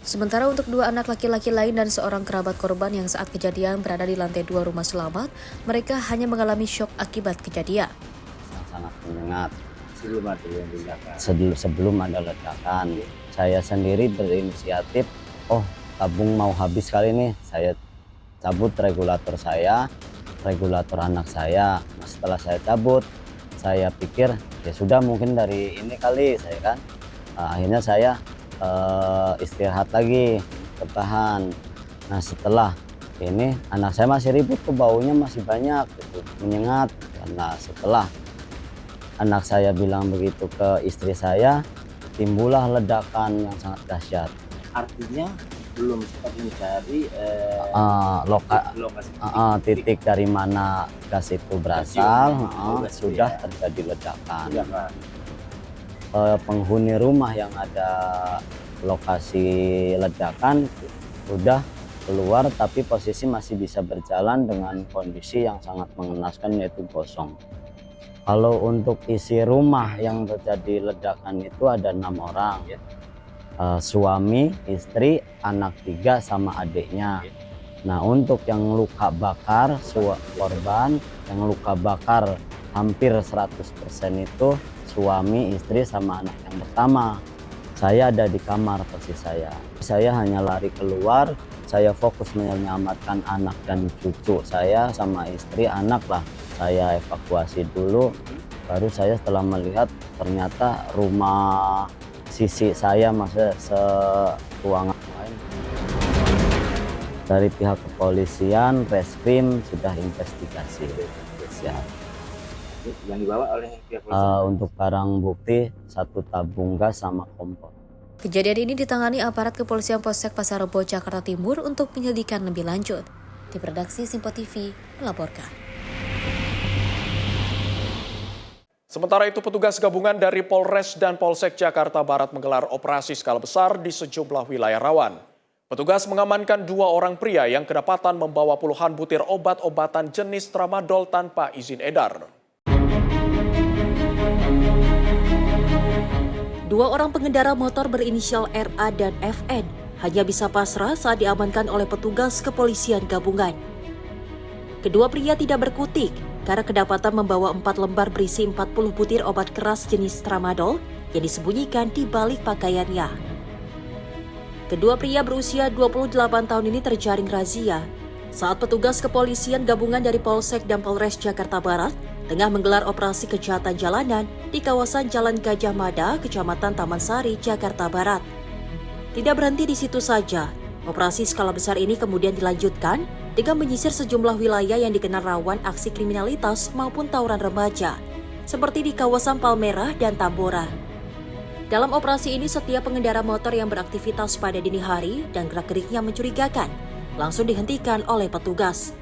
Sementara untuk 2 anak laki-laki lain dan seorang kerabat korban yang saat kejadian berada di lantai 2 rumah selamat, mereka hanya mengalami syok akibat kejadian. Sangat menyengat sebelum ada ledakan. Saya sendiri berinisiatif, tabung mau habis kali ini, saya cabut regulator saya, regulator anak saya. Nah, setelah saya cabut, saya pikir ya sudah mungkin dari ini kali saya kan. Akhirnya saya istirahat lagi, bertahan. Nah, setelah ini anak saya masih ribut, tuh baunya masih banyak gitu, menyengat. Karena setelah anak saya bilang begitu ke istri saya, timbullah ledakan yang sangat dahsyat. Artinya belum sempat mencari titik dari mana gas itu berasal, sudah terjadi ledakan. Penghuni rumah yang ada lokasi ledakan sudah keluar, tapi posisi masih bisa berjalan dengan kondisi yang sangat mengenaskan, yaitu gosong. Kalau untuk isi rumah yang terjadi ledakan itu ada 6 orang. Suami, istri, anak 3 sama adiknya. Nah, untuk yang luka bakar, korban yang luka bakar hampir 100% itu suami, istri, sama anak yang pertama. Saya ada di kamar posisi saya. Saya hanya lari keluar, saya fokus menyelamatkan anak dan cucu saya sama istri, anak lah. Saya evakuasi dulu, baru saya setelah melihat ternyata rumah sisi saya masih seruangan lain. Dari pihak kepolisian, Reskrim sudah investigasi. Siap. Yang dibawa oleh pihak kepolisian? Untuk barang bukti 1 tabung gas sama kompor. Kejadian ini ditangani aparat kepolisian Polsek Pasar Rebo, Jakarta Timur untuk penyelidikan lebih lanjut. Tim redaksi Simpo TV melaporkan. Sementara itu, petugas gabungan dari Polres dan Polsek Jakarta Barat menggelar operasi skala besar di sejumlah wilayah rawan. Petugas mengamankan 2 orang pria yang kedapatan membawa puluhan butir obat-obatan jenis tramadol tanpa izin edar. 2 orang pengendara motor berinisial RA dan FN hanya bisa pasrah saat diamankan oleh petugas kepolisian gabungan. Kedua pria tidak berkutik karena kedapatan membawa 4 lembar berisi 40 butir obat keras jenis tramadol yang disembunyikan di balik pakaiannya. Kedua pria berusia 28 tahun ini terjaring razia saat petugas kepolisian gabungan dari Polsek dan Polres Jakarta Barat tengah menggelar operasi kejahatan jalanan di kawasan Jalan Gajah Mada, Kecamatan Taman Sari, Jakarta Barat. Tidak berhenti di situ saja, operasi skala besar ini kemudian dilanjutkan dengan menyisir sejumlah wilayah yang dikenal rawan aksi kriminalitas maupun tawuran remaja, seperti di kawasan Palmerah dan Tambora. Dalam operasi ini, setiap pengendara motor yang beraktivitas pada dini hari dan gerak-geriknya mencurigakan, langsung dihentikan oleh petugas.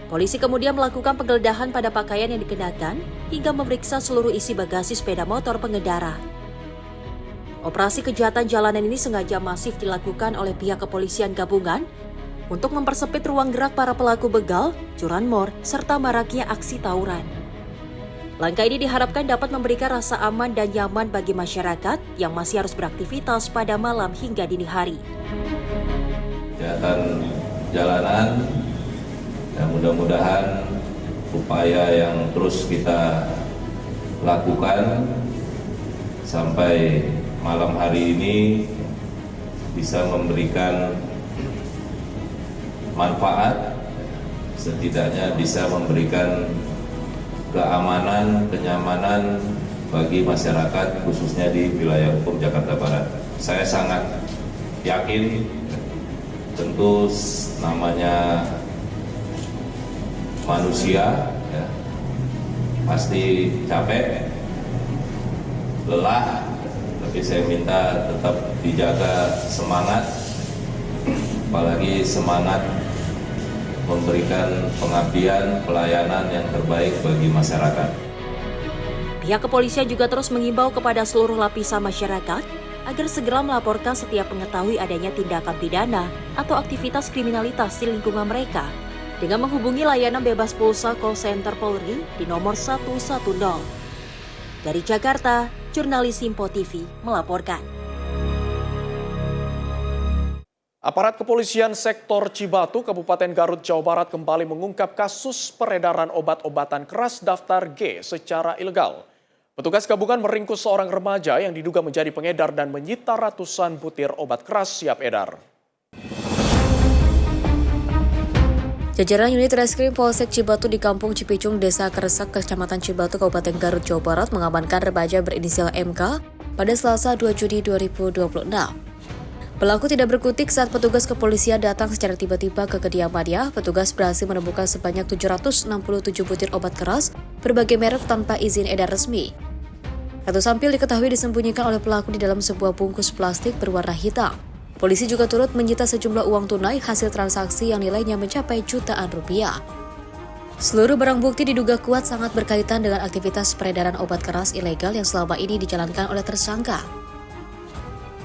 Polisi kemudian melakukan penggeledahan pada pakaian yang dikenakan hingga memeriksa seluruh isi bagasi sepeda motor pengendara. Operasi kejahatan jalanan ini sengaja masif dilakukan oleh pihak kepolisian gabungan untuk mempersempit ruang gerak para pelaku begal, curanmor, serta maraknya aksi tawuran. Langkah ini diharapkan dapat memberikan rasa aman dan nyaman bagi masyarakat yang masih harus beraktivitas pada malam hingga dini hari. Kejahatan jalanan, ya mudah-mudahan upaya yang terus kita lakukan sampai malam hari ini bisa memberikan manfaat, setidaknya bisa memberikan keamanan, kenyamanan bagi masyarakat khususnya di wilayah hukum Jakarta Barat. Saya sangat yakin, tentu namanya manusia ya, pasti capek, lelah, tapi saya minta tetap dijaga semangat, apalagi semangat memberikan pengabdian, pelayanan yang terbaik bagi masyarakat. Pihak kepolisian juga terus mengimbau kepada seluruh lapisan masyarakat agar segera melaporkan setiap mengetahui adanya tindakan pidana atau aktivitas kriminalitas di lingkungan mereka dengan menghubungi layanan bebas pulsa call center Polri di nomor 110. Dari Jakarta, jurnalis Simpo TV melaporkan. Aparat kepolisian sektor Cibatu, Kabupaten Garut, Jawa Barat kembali mengungkap kasus peredaran obat-obatan keras daftar G secara ilegal. Petugas gabungan meringkus seorang remaja yang diduga menjadi pengedar dan menyita ratusan butir obat keras siap edar. Jajaran unit Reskrim Polsek Cibatu di Kampung Cipicung, Desa Keresak, Kecamatan Cibatu, Kabupaten Garut, Jawa Barat mengamankan remaja berinisial MK pada Selasa 2 Juni 2026. Pelaku tidak berkutik saat petugas kepolisian datang secara tiba-tiba ke kediamannya. Petugas berhasil menemukan sebanyak 767 butir obat keras berbagai merek tanpa izin edar resmi. Ratusan pil diketahui disembunyikan oleh pelaku di dalam sebuah bungkus plastik berwarna hitam. Polisi juga turut menyita sejumlah uang tunai hasil transaksi yang nilainya mencapai jutaan rupiah. Seluruh barang bukti diduga kuat sangat berkaitan dengan aktivitas peredaran obat keras ilegal yang selama ini dijalankan oleh tersangka.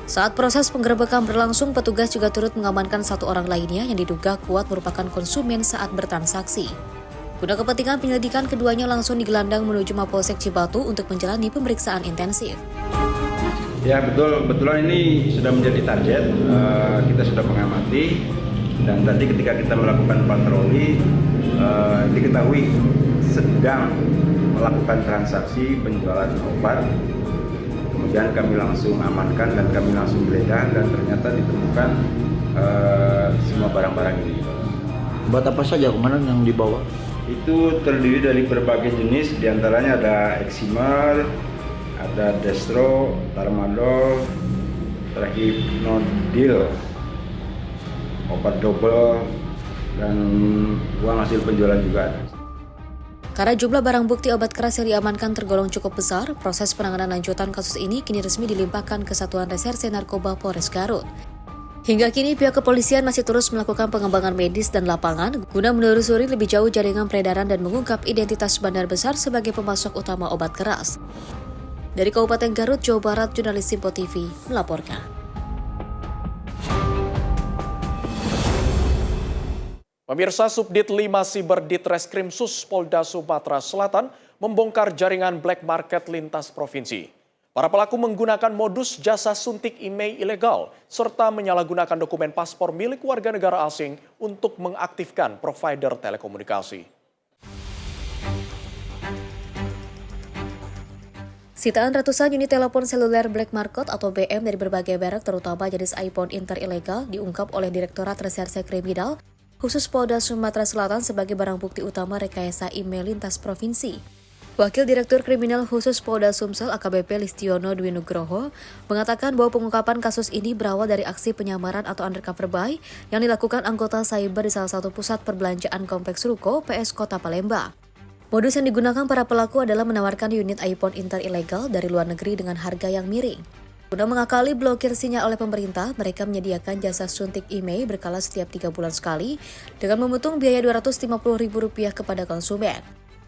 Saat proses penggerebekan berlangsung, petugas juga turut mengamankan satu orang lainnya yang diduga kuat merupakan konsumen saat bertransaksi. Guna kepentingan penyelidikan, keduanya langsung digelandang menuju Mapolsek Cibatu untuk menjalani pemeriksaan intensif. Ya betulan ini sudah menjadi target, kita sudah mengamati, dan tadi ketika kita melakukan patroli, diketahui sedang melakukan transaksi penjualan obat. Kemudian kami langsung amankan dan kami langsung geledah dan ternyata ditemukan semua barang-barang ini. Obat apa saja kemarin yang dibawa? Itu terdiri dari berbagai jenis, diantaranya ada Eximer, ada Destro, Tramadol, Hipnodil, obat double, dan uang hasil penjualan juga ada. Karena jumlah barang bukti obat keras yang diamankan tergolong cukup besar, proses penanganan lanjutan kasus ini kini resmi dilimpahkan ke Satuan Reserse Narkoba Polres Garut. Hingga kini pihak kepolisian masih terus melakukan pengembangan medis dan lapangan guna menelusuri lebih jauh jaringan peredaran dan mengungkap identitas bandar besar sebagai pemasok utama obat keras. Dari Kabupaten Garut, Jawa Barat, jurnalis Simpo TV melaporkan. Pemirsa, Subdit 5 Siber Ditreskrimsus Polda Sumatera Selatan membongkar jaringan black market lintas provinsi. Para pelaku menggunakan modus jasa suntik email ilegal serta menyalahgunakan dokumen paspor milik warga negara asing untuk mengaktifkan provider telekomunikasi. Sitaan ratusan unit telepon seluler black market atau BM dari berbagai merek terutama jenis iPhone Inter ilegal diungkap oleh Direktorat Reserse Kriminal khusus Polda Sumatera Selatan sebagai barang bukti utama rekayasa email lintas provinsi. Wakil Direktur Kriminal Khusus Polda Sumsel AKBP Listiono Dwi Nugroho mengatakan bahwa pengungkapan kasus ini berawal dari aksi penyamaran atau undercover buy yang dilakukan anggota cyber di salah satu pusat perbelanjaan Kompleks Ruko PS Kota Palembang. Modus yang digunakan para pelaku adalah menawarkan unit iPhone Inter ilegal dari luar negeri dengan harga yang miring. Guna mengakali blokir sinyal oleh pemerintah, mereka menyediakan jasa suntik email berkala setiap 3 bulan sekali dengan memungut biaya Rp250.000 kepada konsumen.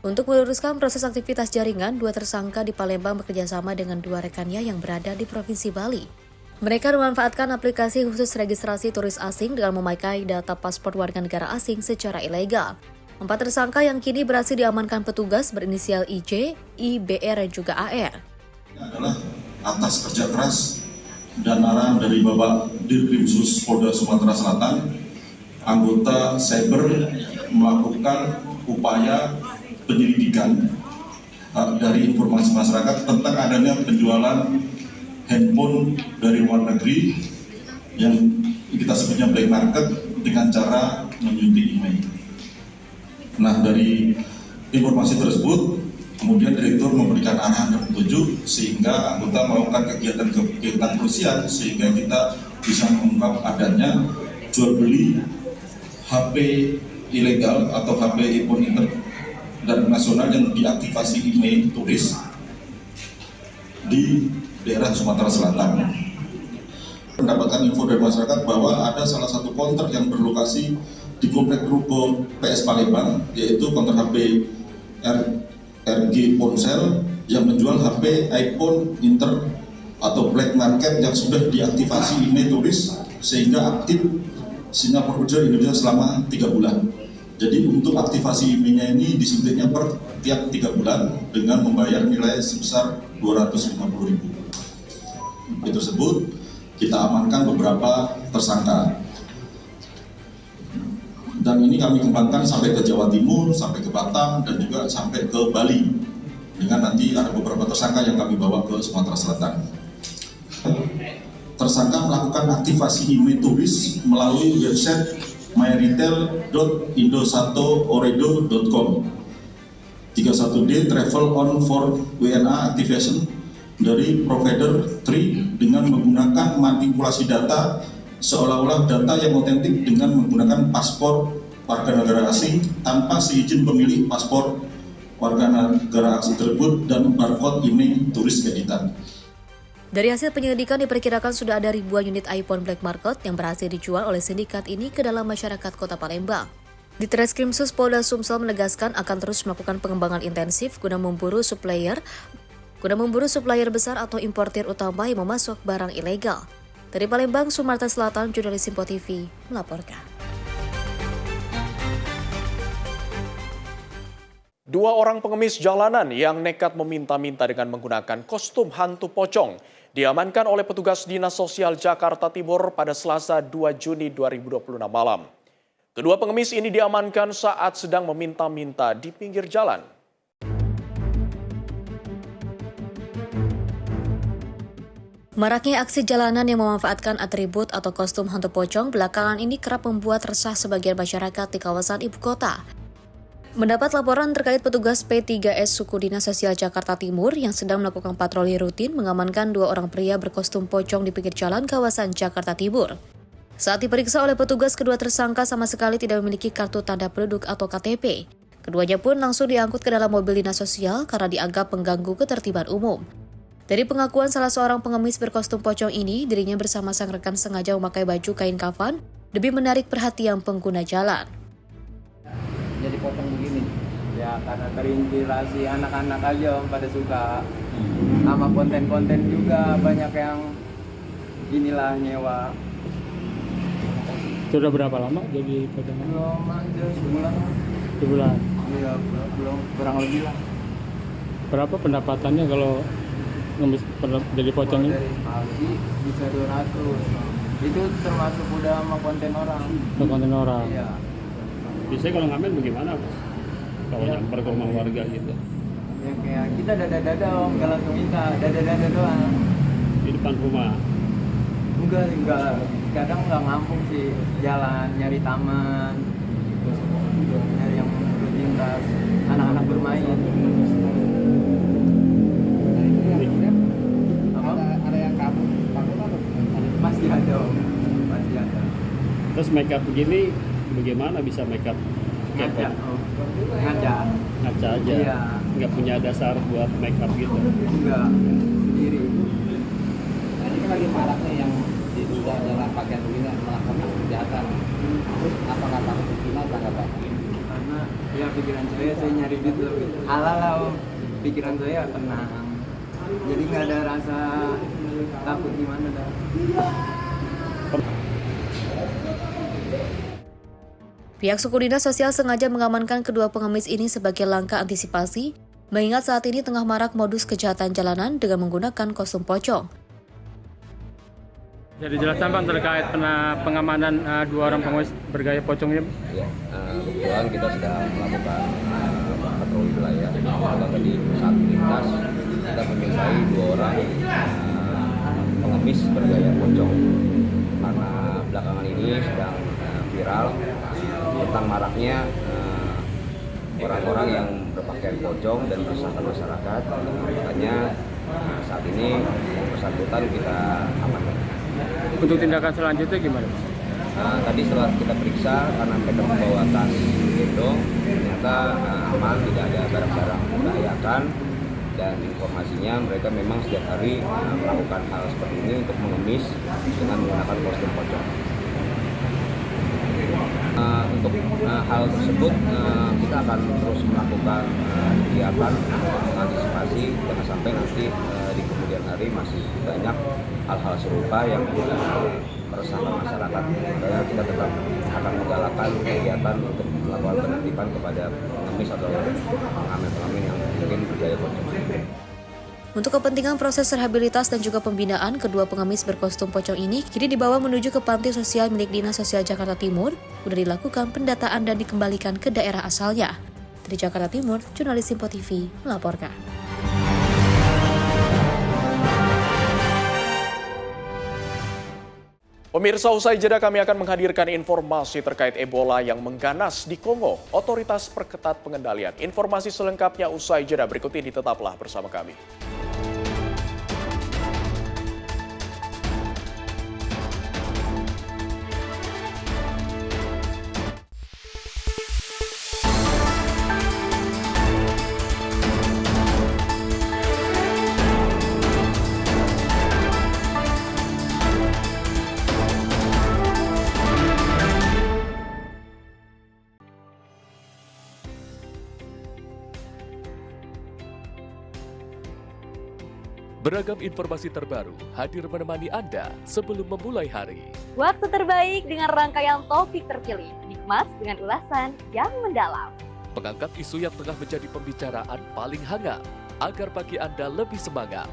Untuk meluruskan proses aktivitas jaringan, 2 tersangka di Palembang bekerjasama dengan 2 rekannya yang berada di Provinsi Bali. Mereka memanfaatkan aplikasi khusus registrasi turis asing dengan memakai data paspor warga negara asing secara ilegal. 4 tersangka yang kini berhasil diamankan petugas berinisial IC, IBR, dan juga AR. Adalah atas kerja keras dan arahan dari Bapak Dirkrimsus Polda Sumatera Selatan, anggota cyber melakukan upaya penyelidikan dari informasi masyarakat tentang adanya penjualan handphone dari luar negeri yang kita sebutnya black market dengan cara menyuntik email. Nah, dari informasi tersebut kemudian Direktur memberikan arahan dan petunjuk sehingga anggota melakukan kegiatan kepolisian sehingga kita bisa mengungkap adanya jual beli HP ilegal atau HP iPhone Inter dan nasional yang diaktifasi email turis di daerah Sumatera Selatan. Mendapatkan info dari masyarakat bahwa ada salah satu counter yang berlokasi di Kompleks Ruko PS Palembang, yaitu counter HP RG Ponsel yang menjual HP iPhone Inter atau black market yang sudah diaktifasi email turis sehingga aktif sinyal provider Indonesia selama 3 bulan. Jadi untuk aktivasi emailnya ini disuntiknya per tiap 3 bulan dengan membayar nilai sebesar Rp250.000. Itu tersebut kita amankan beberapa tersangka. Dan ini kami kembangkan sampai ke Jawa Timur, sampai ke Batam, dan juga sampai ke Bali. Dengan nanti ada beberapa tersangka yang kami bawa ke Sumatera Selatan. Tersangka melakukan aktivasi email turis melalui website myretail.indosatooredo.com. 31D Travel on for WNA Activation dari provider 3 dengan menggunakan manipulasi data seolah-olah data yang otentik dengan menggunakan paspor warga negara asing tanpa seizin pemilik paspor warga negara asing tersebut dan barcode email turis editan. Dari hasil penyelidikan diperkirakan sudah ada ribuan unit iPhone black market yang berhasil dijual oleh sindikat ini ke dalam masyarakat Kota Palembang. Ditreskrimsus Polda Sumsel menegaskan akan terus melakukan pengembangan intensif guna memburu supplier besar atau importir utama yang memasok barang ilegal. Dari Palembang, Sumatera Selatan, jurnalis Simpo TV melaporkan. 2 orang pengemis jalanan yang nekat meminta-minta dengan menggunakan kostum hantu pocong diamankan oleh petugas Dinas Sosial Jakarta Timur pada Selasa 2 Juni 2026 malam. Kedua pengemis ini diamankan saat sedang meminta-minta di pinggir jalan. Maraknya aksi jalanan yang memanfaatkan atribut atau kostum hantu pocong belakangan ini kerap membuat resah sebagian masyarakat di kawasan ibu kota. Mendapat laporan terkait petugas P3S Suku Dinas Sosial Jakarta Timur yang sedang melakukan patroli rutin mengamankan 2 orang pria berkostum pocong di pinggir jalan kawasan Jakarta Timur. Saat diperiksa oleh petugas, kedua tersangka sama sekali tidak memiliki kartu tanda penduduk atau KTP. Keduanya pun langsung diangkut ke dalam mobil dinas sosial karena dianggap mengganggu ketertiban umum. Dari pengakuan salah seorang pengemis berkostum pocong ini, dirinya bersama sang rekan sengaja memakai baju kain kafan demi menarik perhatian pengguna jalan. Jadi pocong begini? Ya karena terinspirasi anak-anak aja pada suka. Sama konten-konten juga banyak yang inilah nyewa. Sudah berapa lama jadi pocong? Belum ada sebulan. Sebulan? Iya, belum, kurang lebih lah. Berapa pendapatannya kalau ngemis jadi pocong ini? Dari pagi bisa 200. Itu termasuk udah sama konten orang. Konten orang? Iya. Biasanya kalau ngamen bagaimana, Mas? Kalau nyamper ke rumah warga gitu? Ya kayak kita dada-dada om, nggak langsung minta, dada-dada doang. Di depan rumah? Enggak. Kadang nggak ngampung sih, jalan, nyari taman, nyari yang lintas, anak-anak bermain. Ada yang kabur, masih ada om, masih ada. Terus makeup begini, bagaimana bisa makeup? Ngaca, ngaca aja. Iya. Nggak punya dasar buat makeup gitu? Enggak, sendiri. Nah, ini kan lagi marak nih yang diduga dalam pakaian begini melakukan kejahatan. Terus apakah takut gimana tanggapan? Karena ya pikiran saya nyari duit lebih halal lah om. Pikiran saya tenang. Jadi nggak ada rasa takut gimana dah. Pihak suku dinas sosial sengaja mengamankan kedua pengemis ini sebagai langkah antisipasi, mengingat saat ini tengah marak modus kejahatan jalanan dengan menggunakan kostum pocong. Jadi jelaskan Bang terkait pengamanan dua orang pengemis bergaya pocong ini? Ya, kebetulan kita sedang melakukan patroli wilayah. Kalau tadi saat lintas kita menjumpai dua orang pengemis bergaya pocong. Karena belakangan ini sedang viral tentang maraknya orang-orang yang berpakaian pocong dan meresahkan masyarakat. Makanya saat ini yang bersangkutan kita amankan. Untuk tindakan selanjutnya gimana? Tadi setelah kita periksa karena mereka membawa tas gendong, ternyata aman, tidak ada barang-barang membahayakan, dan informasinya mereka memang setiap hari melakukan hal seperti ini untuk mengemis dengan menggunakan kostum pocong. Untuk hal tersebut kita akan terus melakukan kegiatan untuk mengantisipasi jangan sampai nanti di kemudian hari masih banyak hal-hal serupa yang meresahkan masyarakat. Makanya kita tetap akan menggalakkan kegiatan untuk melakukan penertiban kepada pengemis atau pengamen-pengamen yang mungkin bergaya pocong. Untuk kepentingan proses rehabilitas dan juga pembinaan, kedua pengemis berkostum pocong ini kini dibawa menuju ke panti sosial milik Dinas Sosial Jakarta Timur, sudah dilakukan pendataan dan dikembalikan ke daerah asalnya. Dari Jakarta Timur, jurnalis Simpo TV melaporkan. Pemirsa, usai jeda kami akan menghadirkan informasi terkait Ebola yang mengganas di Kongo. Otoritas perketat pengendalian. Informasi selengkapnya usai jeda, berikut ini tetaplah bersama kami. Beragam informasi terbaru hadir menemani Anda sebelum memulai hari. Waktu terbaik dengan rangkaian topik terpilih, dikemas dengan ulasan yang mendalam. Mengangkat isu yang tengah menjadi pembicaraan paling hangat, agar pagi Anda lebih semangat.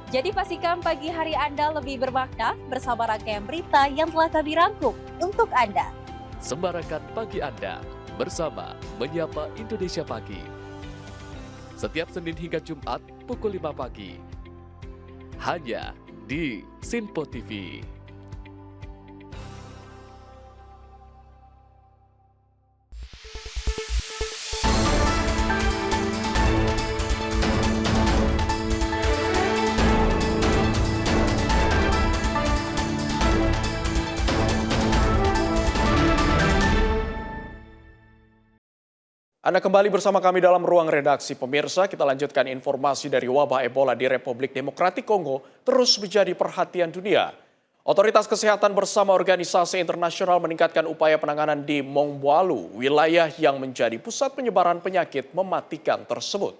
Jadi pastikan pagi hari Anda lebih bermakna bersama rangkaian berita yang telah kami rangkum untuk Anda. Sembarakan pagi Anda bersama Menyapa Indonesia Pagi. Setiap Senin hingga Jumat pukul 5 pagi. Hanya di Simpo TV. Anda kembali bersama kami dalam ruang redaksi. Pemirsa, kita lanjutkan informasi dari wabah Ebola di Republik Demokratik Kongo terus menjadi perhatian dunia. Otoritas kesehatan bersama organisasi internasional meningkatkan upaya penanganan di Mongwalu, wilayah yang menjadi pusat penyebaran penyakit mematikan tersebut.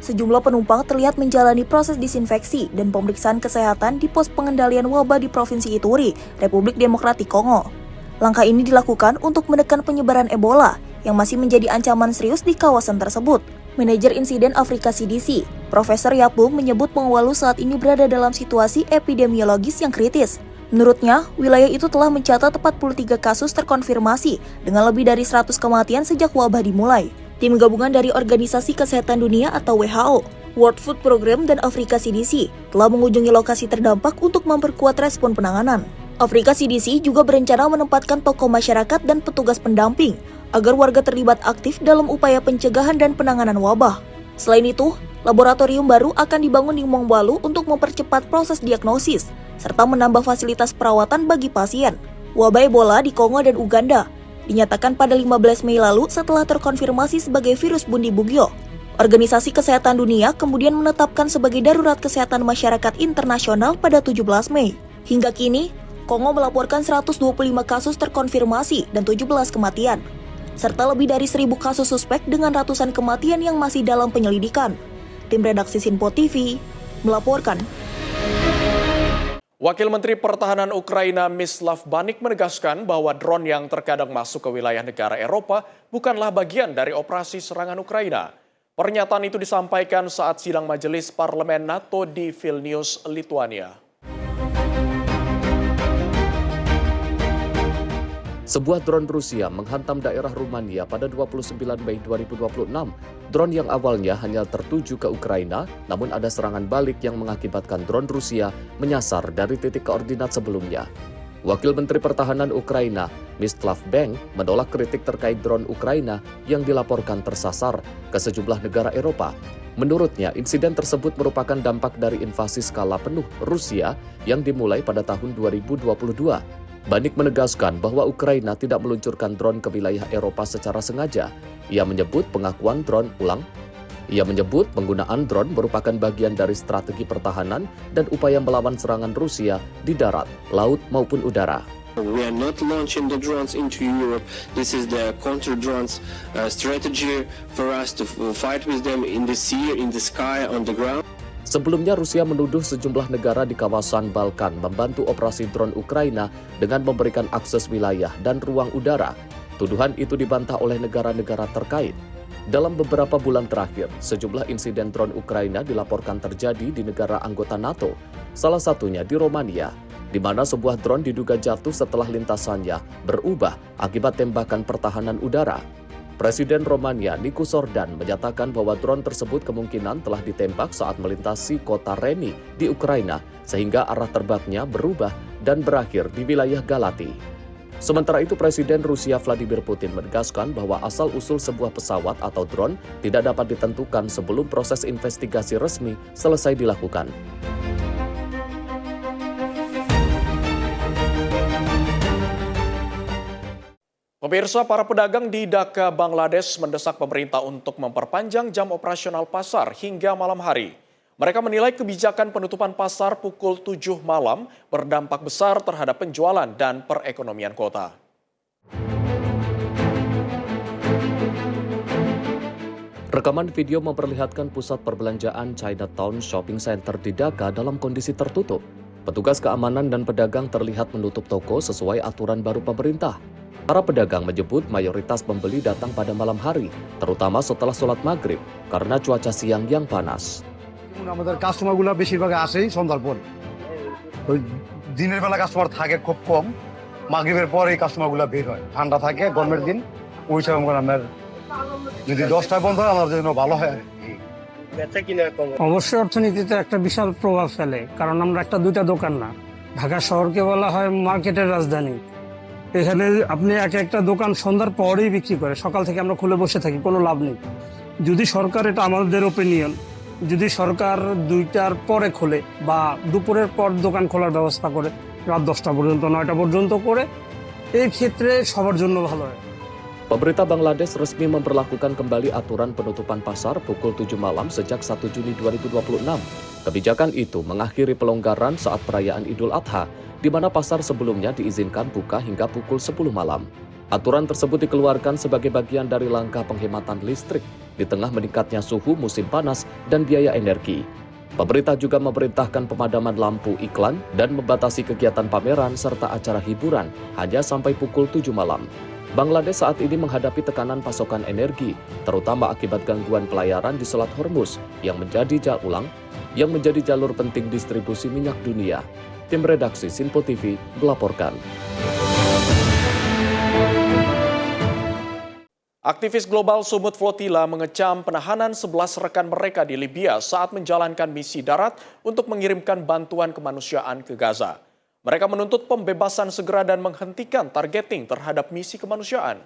Sejumlah penumpang terlihat menjalani proses disinfeksi dan pemeriksaan kesehatan di pos pengendalian wabah di Provinsi Ituri, Republik Demokratik Kongo. Langkah ini dilakukan untuk menekan penyebaran Ebola yang masih menjadi ancaman serius di kawasan tersebut. Manajer Insiden Afrika CDC, Profesor Yapung menyebut Mongwalu saat ini berada dalam situasi epidemiologis yang kritis. Menurutnya, wilayah itu telah mencatat 43 kasus terkonfirmasi dengan lebih dari 100 kematian sejak wabah dimulai. Tim gabungan dari Organisasi Kesehatan Dunia atau WHO, World Food Program, dan Afrika CDC telah mengunjungi lokasi terdampak untuk memperkuat respon penanganan. Afrika CDC juga berencana menempatkan tokoh masyarakat dan petugas pendamping agar warga terlibat aktif dalam upaya pencegahan dan penanganan wabah. Selain itu, laboratorium baru akan dibangun di Mongwalu untuk mempercepat proses diagnosis serta menambah fasilitas perawatan bagi pasien. Wabah Ebola di Kongo dan Uganda dinyatakan pada 15 Mei lalu setelah terkonfirmasi sebagai virus Bundibugyo. Organisasi Kesehatan Dunia kemudian menetapkan sebagai darurat kesehatan masyarakat internasional pada 17 Mei. Hingga kini, Kongo melaporkan 125 kasus terkonfirmasi dan 17 kematian, serta lebih dari 1.000 kasus suspek dengan ratusan kematian yang masih dalam penyelidikan. Tim redaksi Sinpo TV melaporkan. Wakil Menteri Pertahanan Ukraina Myslav Banik menegaskan bahwa drone yang terkadang masuk ke wilayah negara Eropa bukanlah bagian dari operasi serangan Ukraina. Pernyataan itu disampaikan saat sidang Majelis Parlemen NATO di Vilnius, Lithuania. Sebuah drone Rusia menghantam daerah Rumania pada 29 Mei 2026. Drone yang awalnya hanya tertuju ke Ukraina, namun ada serangan balik yang mengakibatkan drone Rusia menyasar dari titik koordinat sebelumnya. Wakil Menteri Pertahanan Ukraina, Myslav Bank, menolak kritik terkait drone Ukraina yang dilaporkan tersasar ke sejumlah negara Eropa. Menurutnya, insiden tersebut merupakan dampak dari invasi skala penuh Rusia yang dimulai pada tahun 2022. Banik menegaskan bahwa Ukraina tidak meluncurkan drone ke wilayah Eropa secara sengaja. Ia menyebut penggunaan drone merupakan bagian dari strategi pertahanan dan upaya melawan serangan Rusia di darat, laut maupun udara. We are not launching the drones into Europe. This is the counter-drones strategy for us to fight with them in the sea, in the sky, on the ground. Sebelumnya Rusia menuduh sejumlah negara di kawasan Balkan membantu operasi drone Ukraina dengan memberikan akses wilayah dan ruang udara. Tuduhan itu dibantah oleh negara-negara terkait. Dalam beberapa bulan terakhir, sejumlah insiden drone Ukraina dilaporkan terjadi di negara anggota NATO, salah satunya di Romania, di mana sebuah drone diduga jatuh setelah lintasannya berubah akibat tembakan pertahanan udara. Presiden Romania Nicu Sordan menyatakan bahwa drone tersebut kemungkinan telah ditembak saat melintasi kota Reni di Ukraina sehingga arah terbangnya berubah dan berakhir di wilayah Galati. Sementara itu Presiden Rusia Vladimir Putin menegaskan bahwa asal-usul sebuah pesawat atau drone tidak dapat ditentukan sebelum proses investigasi resmi selesai dilakukan. Pemirsa, para pedagang di Dhaka, Bangladesh mendesak pemerintah untuk memperpanjang jam operasional pasar hingga malam hari. Mereka menilai kebijakan penutupan pasar pukul 7 malam berdampak besar terhadap penjualan dan perekonomian kota. Rekaman video memperlihatkan pusat perbelanjaan Chinatown Shopping Center di Dhaka dalam kondisi tertutup. Petugas keamanan dan pedagang terlihat menutup toko sesuai aturan baru pemerintah. Para pedagang menyebut mayoritas pembeli datang pada malam hari, terutama setelah sholat maghrib, karena cuaca siang yang panas. আমাদের কাস্টমারগুলো বেশিরভাগ আসেই সন্ধ্যার পর। ওই দিনের বেলা কাস্টমার থাকে খুব কম, মাগরিবের পর এই কাস্টমারগুলো বের হয়। ঠান্ডা থাকে গরমের দিন, ওই সময় আমরা যদি 10টায় বন্ধ হয় আমাদের জন্য ভালো হয়। অবশ্যই অর্থনীতিতে একটা বিশাল প্রভাব ফেলে, কারণ আমরা একটা দুইটা দোকান না, ঢাকা শহরকে বলা হয় মার্কেটের রাজধানী। এখানে আপনি একটা দোকান সন্ধ্যার পরেই বিক্রি করে, সকাল থেকে আমরা খুলে বসে থাকি, কোনো লাভ নেই। যদি সরকার, এটা আমাদের ওপিনিয়ন, যদি সরকার 2টার পরে খোলে বা দুপুরের পর দোকান খোলার ব্যবস্থা করে, রাত 10টা পর্যন্ত 9টা পর্যন্ত করে, এই ক্ষেত্রে সবার জন্য ভালো হয়। Pemerintah Bangladesh resmi memberlakukan kembali aturan penutupan pasar pukul 7 malam sejak 1 Juni 2026. Kebijakan itu mengakhiri pelonggaran saat perayaan Idul Adha, di mana pasar sebelumnya diizinkan buka hingga pukul 10 malam. Aturan tersebut dikeluarkan sebagai bagian dari langkah penghematan listrik di tengah meningkatnya suhu musim panas dan biaya energi. Pemerintah juga memerintahkan pemadaman lampu iklan dan membatasi kegiatan pameran serta acara hiburan hanya sampai pukul 7 malam. Bangladesh saat ini menghadapi tekanan pasokan energi, terutama akibat gangguan pelayaran di Selat Hormuz yang menjadi jalur penting distribusi minyak dunia. Tim redaksi Sinpo TV melaporkan. Aktivis global Sumut Flotilla mengecam penahanan 11 rekan mereka di Libya saat menjalankan misi darat untuk mengirimkan bantuan kemanusiaan ke Gaza. Mereka menuntut pembebasan segera dan menghentikan targeting terhadap misi kemanusiaan.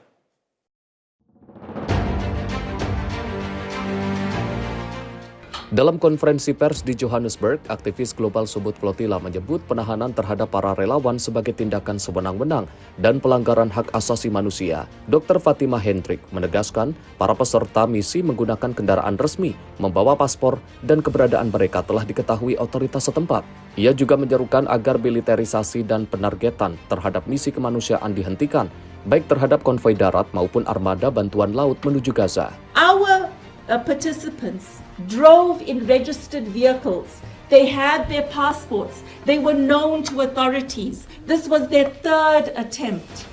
Dalam konferensi pers di Johannesburg, aktivis global Sumut Flotilla menyebut penahanan terhadap para relawan sebagai tindakan sewenang-wenang dan pelanggaran hak asasi manusia. Dr. Fatima Hendrik menegaskan para peserta misi menggunakan kendaraan resmi, membawa paspor, dan keberadaan mereka telah diketahui otoritas setempat. Ia juga menyerukan agar militerisasi dan penargetan terhadap misi kemanusiaan dihentikan, baik terhadap konvoi darat maupun armada bantuan laut menuju Gaza. Our participants drove in registered vehicles. They had their passports. They were known to authorities. This was their third attempt.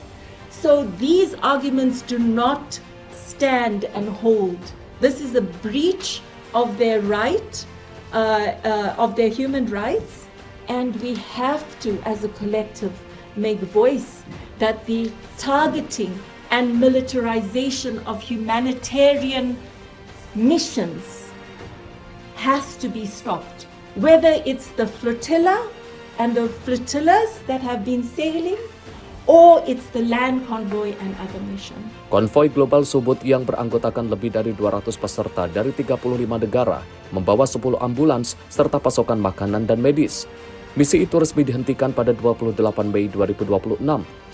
So these arguments do not stand and hold. This is a breach of their right, of their human rights. And we have to, as a collective, make voice that the targeting and militarization of humanitarian missions has to be stopped. Whether it's the flotilla and the flotillas that have been sailing, or it's the land convoy and other mission. Konvoi global Sumut yang beranggotakan lebih dari 200 peserta dari 35 negara, membawa 10 ambulans serta pasokan makanan dan medis. Misi itu resmi dihentikan pada 28 Mei 2026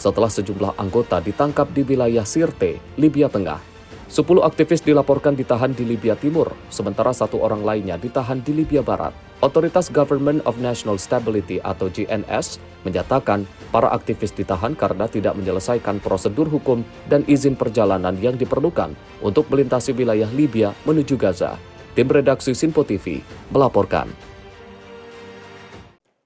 setelah sejumlah anggota ditangkap di wilayah Sirte, Libya Tengah. 10 aktivis dilaporkan ditahan di Libya Timur, sementara 1 orang lainnya ditahan di Libya Barat. Otoritas Government of National Stability atau GNS menyatakan para aktivis ditahan karena tidak menyelesaikan prosedur hukum dan izin perjalanan yang diperlukan untuk melintasi wilayah Libya menuju Gaza. Tim redaksi Sinpo TV melaporkan.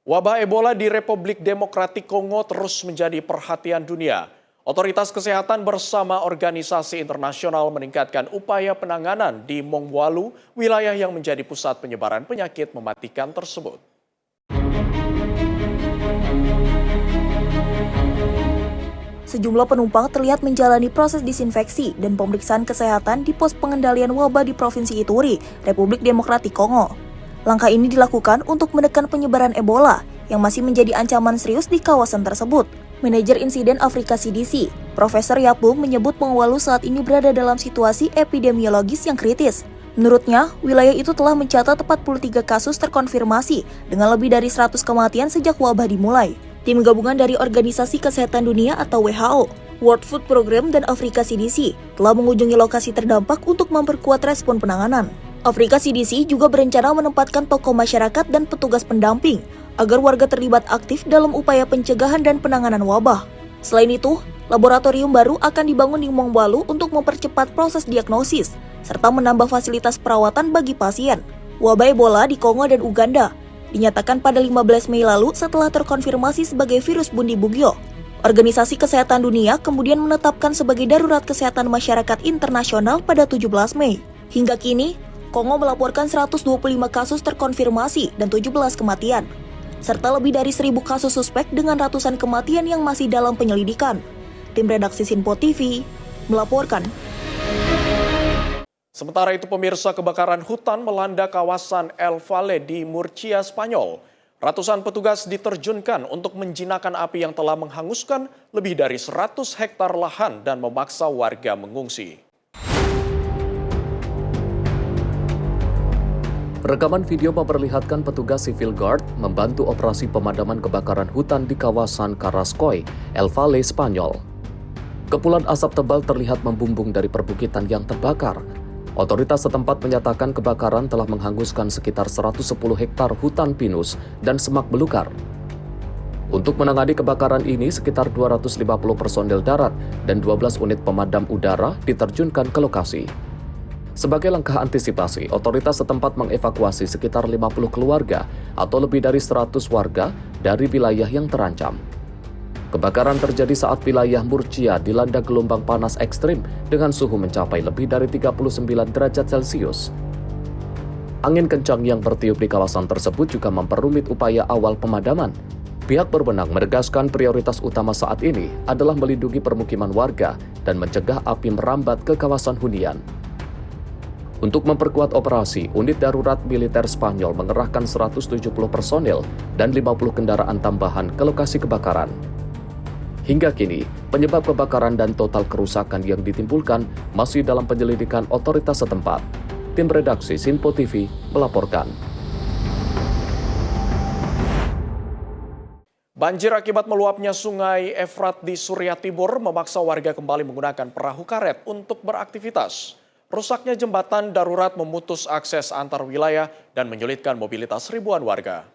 Wabah Ebola di Republik Demokratik Kongo terus menjadi perhatian dunia. Otoritas kesehatan bersama organisasi internasional meningkatkan upaya penanganan di Mongwalu, wilayah yang menjadi pusat penyebaran penyakit mematikan tersebut. Sejumlah penumpang terlihat menjalani proses disinfeksi dan pemeriksaan kesehatan di pos pengendalian wabah di Provinsi Ituri, Republik Demokratik Kongo. Langkah ini dilakukan untuk menekan penyebaran Ebola yang masih menjadi ancaman serius di kawasan tersebut. Manajer Insiden Afrika CDC, Profesor Yapung menyebut Mongwalu saat ini berada dalam situasi epidemiologis yang kritis. Menurutnya, wilayah itu telah mencatat 43 kasus terkonfirmasi dengan lebih dari 100 kematian sejak wabah dimulai. Tim gabungan dari Organisasi Kesehatan Dunia atau WHO, World Food Program, dan Afrika CDC telah mengunjungi lokasi terdampak untuk memperkuat respon penanganan. Afrika CDC juga berencana menempatkan tokoh masyarakat dan petugas pendamping agar warga terlibat aktif dalam upaya pencegahan dan penanganan wabah. Selain itu, laboratorium baru akan dibangun di Mongwalu untuk mempercepat proses diagnosis, serta menambah fasilitas perawatan bagi pasien. Wabah Ebola di Kongo dan Uganda dinyatakan pada 15 Mei lalu setelah terkonfirmasi sebagai virus Bundibugyo. Organisasi Kesehatan Dunia kemudian menetapkan sebagai darurat kesehatan masyarakat internasional pada 17 Mei. Hingga kini, Kongo melaporkan 125 kasus terkonfirmasi dan 17 kematian, serta lebih dari 1.000 kasus suspek dengan ratusan kematian yang masih dalam penyelidikan. Tim redaksi Sinpo TV melaporkan. Sementara itu pemirsa, kebakaran hutan melanda kawasan El Valle di Murcia, Spanyol. Ratusan petugas diterjunkan untuk menjinakkan api yang telah menghanguskan lebih dari 100 hektar lahan dan memaksa warga mengungsi. Rekaman video memperlihatkan petugas Civil Guard membantu operasi pemadaman kebakaran hutan di kawasan Carrascoy, El Valle, Spanyol. Kepulan asap tebal terlihat membumbung dari perbukitan yang terbakar. Otoritas setempat menyatakan kebakaran telah menghanguskan sekitar 110 hektar hutan pinus dan semak belukar. Untuk menangani kebakaran ini, sekitar 250 personel darat dan 12 unit pemadam udara diterjunkan ke lokasi. Sebagai langkah antisipasi, otoritas setempat mengevakuasi sekitar 50 keluarga atau lebih dari 100 warga dari wilayah yang terancam. Kebakaran terjadi saat wilayah Murcia dilanda gelombang panas ekstrim dengan suhu mencapai lebih dari 39 derajat Celcius. Angin kencang yang bertiup di kawasan tersebut juga memperumit upaya awal pemadaman. Pihak berwenang menegaskan prioritas utama saat ini adalah melindungi permukiman warga dan mencegah api merambat ke kawasan hunian. Untuk memperkuat operasi, unit darurat militer Spanyol mengerahkan 170 personel dan 50 kendaraan tambahan ke lokasi kebakaran. Hingga kini, penyebab kebakaran dan total kerusakan yang ditimbulkan masih dalam penyelidikan otoritas setempat. Tim redaksi Sinpo TV melaporkan. Banjir akibat meluapnya Sungai Efrat di Suriah Timur memaksa warga kembali menggunakan perahu karet untuk beraktivitas. Rusaknya jembatan darurat memutus akses antar wilayah dan menyulitkan mobilitas ribuan warga.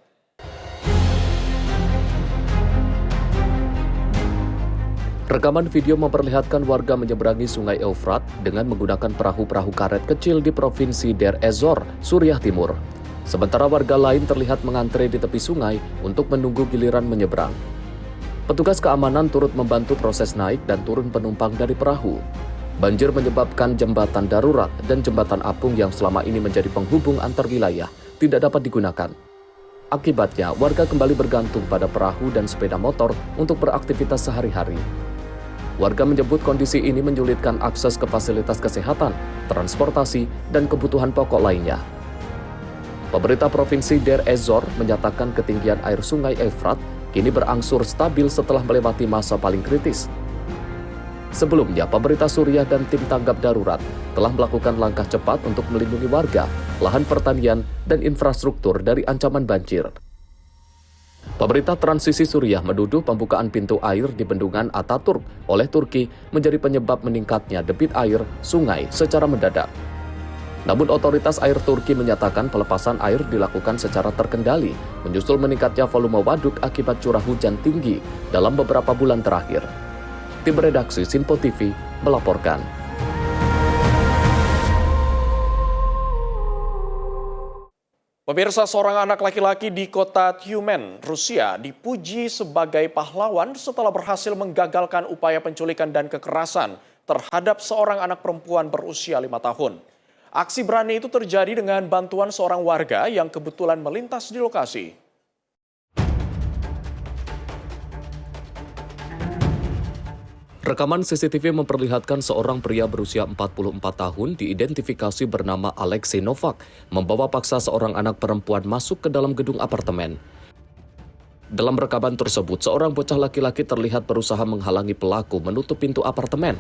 Rekaman video memperlihatkan warga menyeberangi Sungai Efrat dengan menggunakan perahu-perahu karet kecil di Provinsi Deir ez-Zor, Suriah Timur. Sementara warga lain terlihat mengantre di tepi sungai untuk menunggu giliran menyeberang. Petugas keamanan turut membantu proses naik dan turun penumpang dari perahu. Banjir menyebabkan jembatan darurat dan jembatan apung yang selama ini menjadi penghubung antar wilayah tidak dapat digunakan. Akibatnya, warga kembali bergantung pada perahu dan sepeda motor untuk beraktivitas sehari-hari. Warga menyebut kondisi ini menyulitkan akses ke fasilitas kesehatan, transportasi, dan kebutuhan pokok lainnya. Pemerintah Provinsi Deir ez-Zor menyatakan ketinggian air Sungai Efrat kini berangsur stabil setelah melewati masa paling kritis. Sebelumnya, pemerintah Suriah dan tim tanggap darurat telah melakukan langkah cepat untuk melindungi warga, lahan pertanian, dan infrastruktur dari ancaman banjir. Pemerintah transisi Suriah menuduh pembukaan pintu air di bendungan Ataturk oleh Turki menjadi penyebab meningkatnya debit air sungai secara mendadak. Namun otoritas air Turki menyatakan pelepasan air dilakukan secara terkendali, menyusul meningkatnya volume waduk akibat curah hujan tinggi dalam beberapa bulan terakhir. Tim redaksi Sinpo TV melaporkan. Pemirsa, seorang anak laki-laki di kota Tyumen, Rusia dipuji sebagai pahlawan setelah berhasil menggagalkan upaya penculikan dan kekerasan terhadap seorang anak perempuan berusia 5 tahun. Aksi berani itu terjadi dengan bantuan seorang warga yang kebetulan melintas di lokasi. Rekaman CCTV memperlihatkan seorang pria berusia 44 tahun diidentifikasi bernama Alexei Novak membawa paksa seorang anak perempuan masuk ke dalam gedung apartemen. Dalam rekaman tersebut, seorang bocah laki-laki terlihat berusaha menghalangi pelaku menutup pintu apartemen.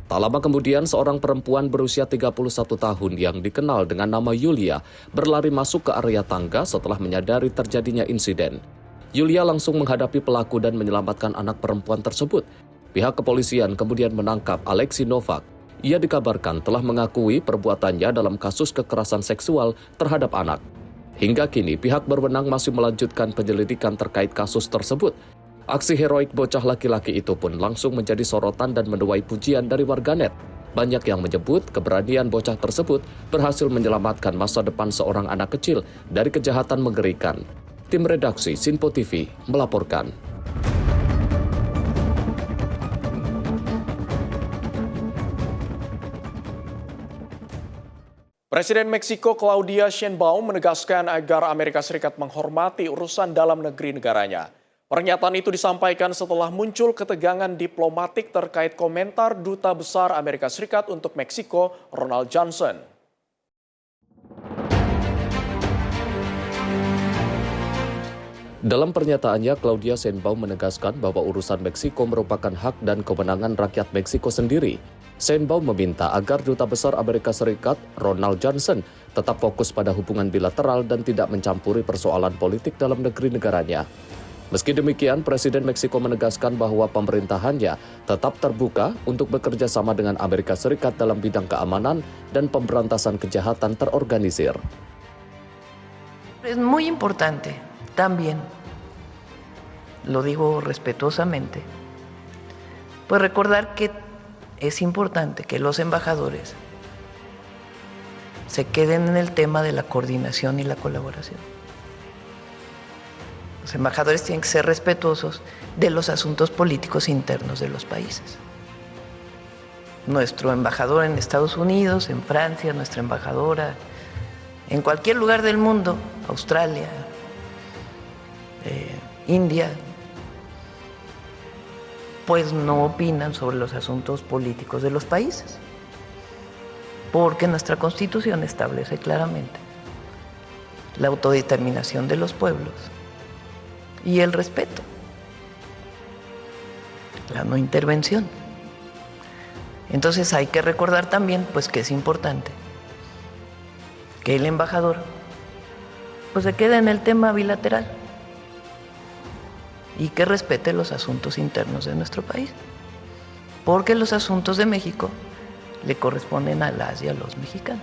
Tak lama kemudian, seorang perempuan berusia 31 tahun yang dikenal dengan nama Yulia berlari masuk ke area tangga setelah menyadari terjadinya insiden. Yulia langsung menghadapi pelaku dan menyelamatkan anak perempuan tersebut. Pihak kepolisian kemudian menangkap Alexei Novak. Ia dikabarkan telah mengakui perbuatannya dalam kasus kekerasan seksual terhadap anak. Hingga kini, pihak berwenang masih melanjutkan penyelidikan terkait kasus tersebut. Aksi heroik bocah laki-laki itu pun langsung menjadi sorotan dan menuai pujian dari warganet. Banyak yang menyebut keberanian bocah tersebut berhasil menyelamatkan masa depan seorang anak kecil dari kejahatan mengerikan. Tim redaksi Sinpo TV melaporkan. Presiden Meksiko Claudia Sheinbaum menegaskan agar Amerika Serikat menghormati urusan dalam negeri negaranya. Pernyataan itu disampaikan setelah muncul ketegangan diplomatik terkait komentar Duta Besar Amerika Serikat untuk Meksiko, Ronald Johnson. Dalam pernyataannya, Claudia Sheinbaum menegaskan bahwa urusan Meksiko merupakan hak dan kewenangan rakyat Meksiko sendiri. Sheinbaum meminta agar Duta Besar Amerika Serikat Ronald Johnson tetap fokus pada hubungan bilateral dan tidak mencampuri persoalan politik dalam negeri negaranya. Meski demikian, Presiden Meksiko menegaskan bahwa pemerintahannya tetap terbuka untuk bekerja sama dengan Amerika Serikat dalam bidang keamanan dan pemberantasan kejahatan terorganisir. Es muy importante también, lo digo respetuosamente, pues recordar que es importante que los embajadores se queden en el tema de la coordinación y la colaboración. Los embajadores tienen que ser respetuosos de los asuntos políticos internos de los países. Nuestro embajador en Estados Unidos, en Francia, nuestra embajadora en cualquier lugar del mundo, Australia, India, pues no opinan sobre los asuntos políticos de los países, porque nuestra Constitución establece claramente la autodeterminación de los pueblos y el respeto, la no intervención. Entonces hay que recordar también pues que es importante que el embajador pues se quede en el tema bilateral y que respete los asuntos internos de nuestro país, porque los asuntos de México le corresponden a las y a los mexicanos.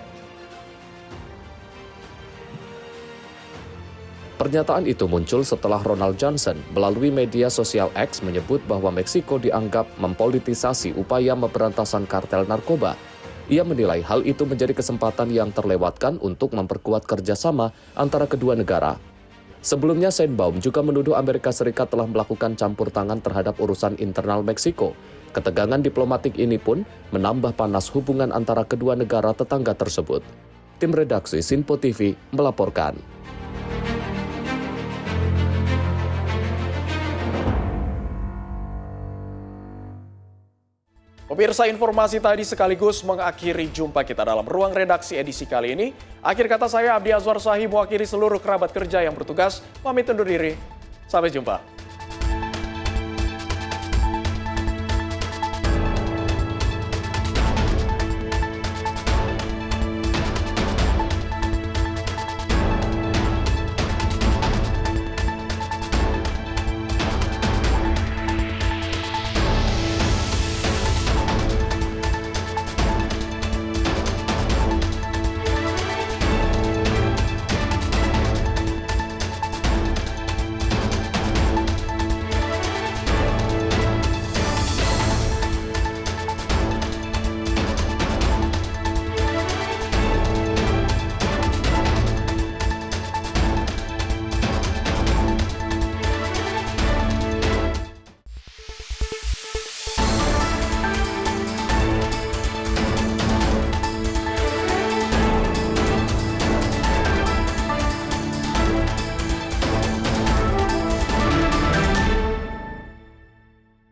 Pernyataan itu muncul setelah Ronald Johnson melalui media sosial X menyebut bahwa Meksiko dianggap mempolitisasi upaya pemberantasan kartel narkoba. Ia menilai hal itu menjadi kesempatan yang terlewatkan untuk memperkuat kerjasama antara kedua negara. Sebelumnya, Sheinbaum juga menuduh Amerika Serikat telah melakukan campur tangan terhadap urusan internal Meksiko. Ketegangan diplomatik ini pun menambah panas hubungan antara kedua negara tetangga tersebut. Tim redaksi Sinpo TV melaporkan. Pemirsa, informasi tadi sekaligus mengakhiri jumpa kita dalam ruang redaksi edisi kali ini. Akhir kata saya Abdi Azwar Sahih mewakili seluruh kerabat kerja yang bertugas. Pamit undur diri. Sampai jumpa.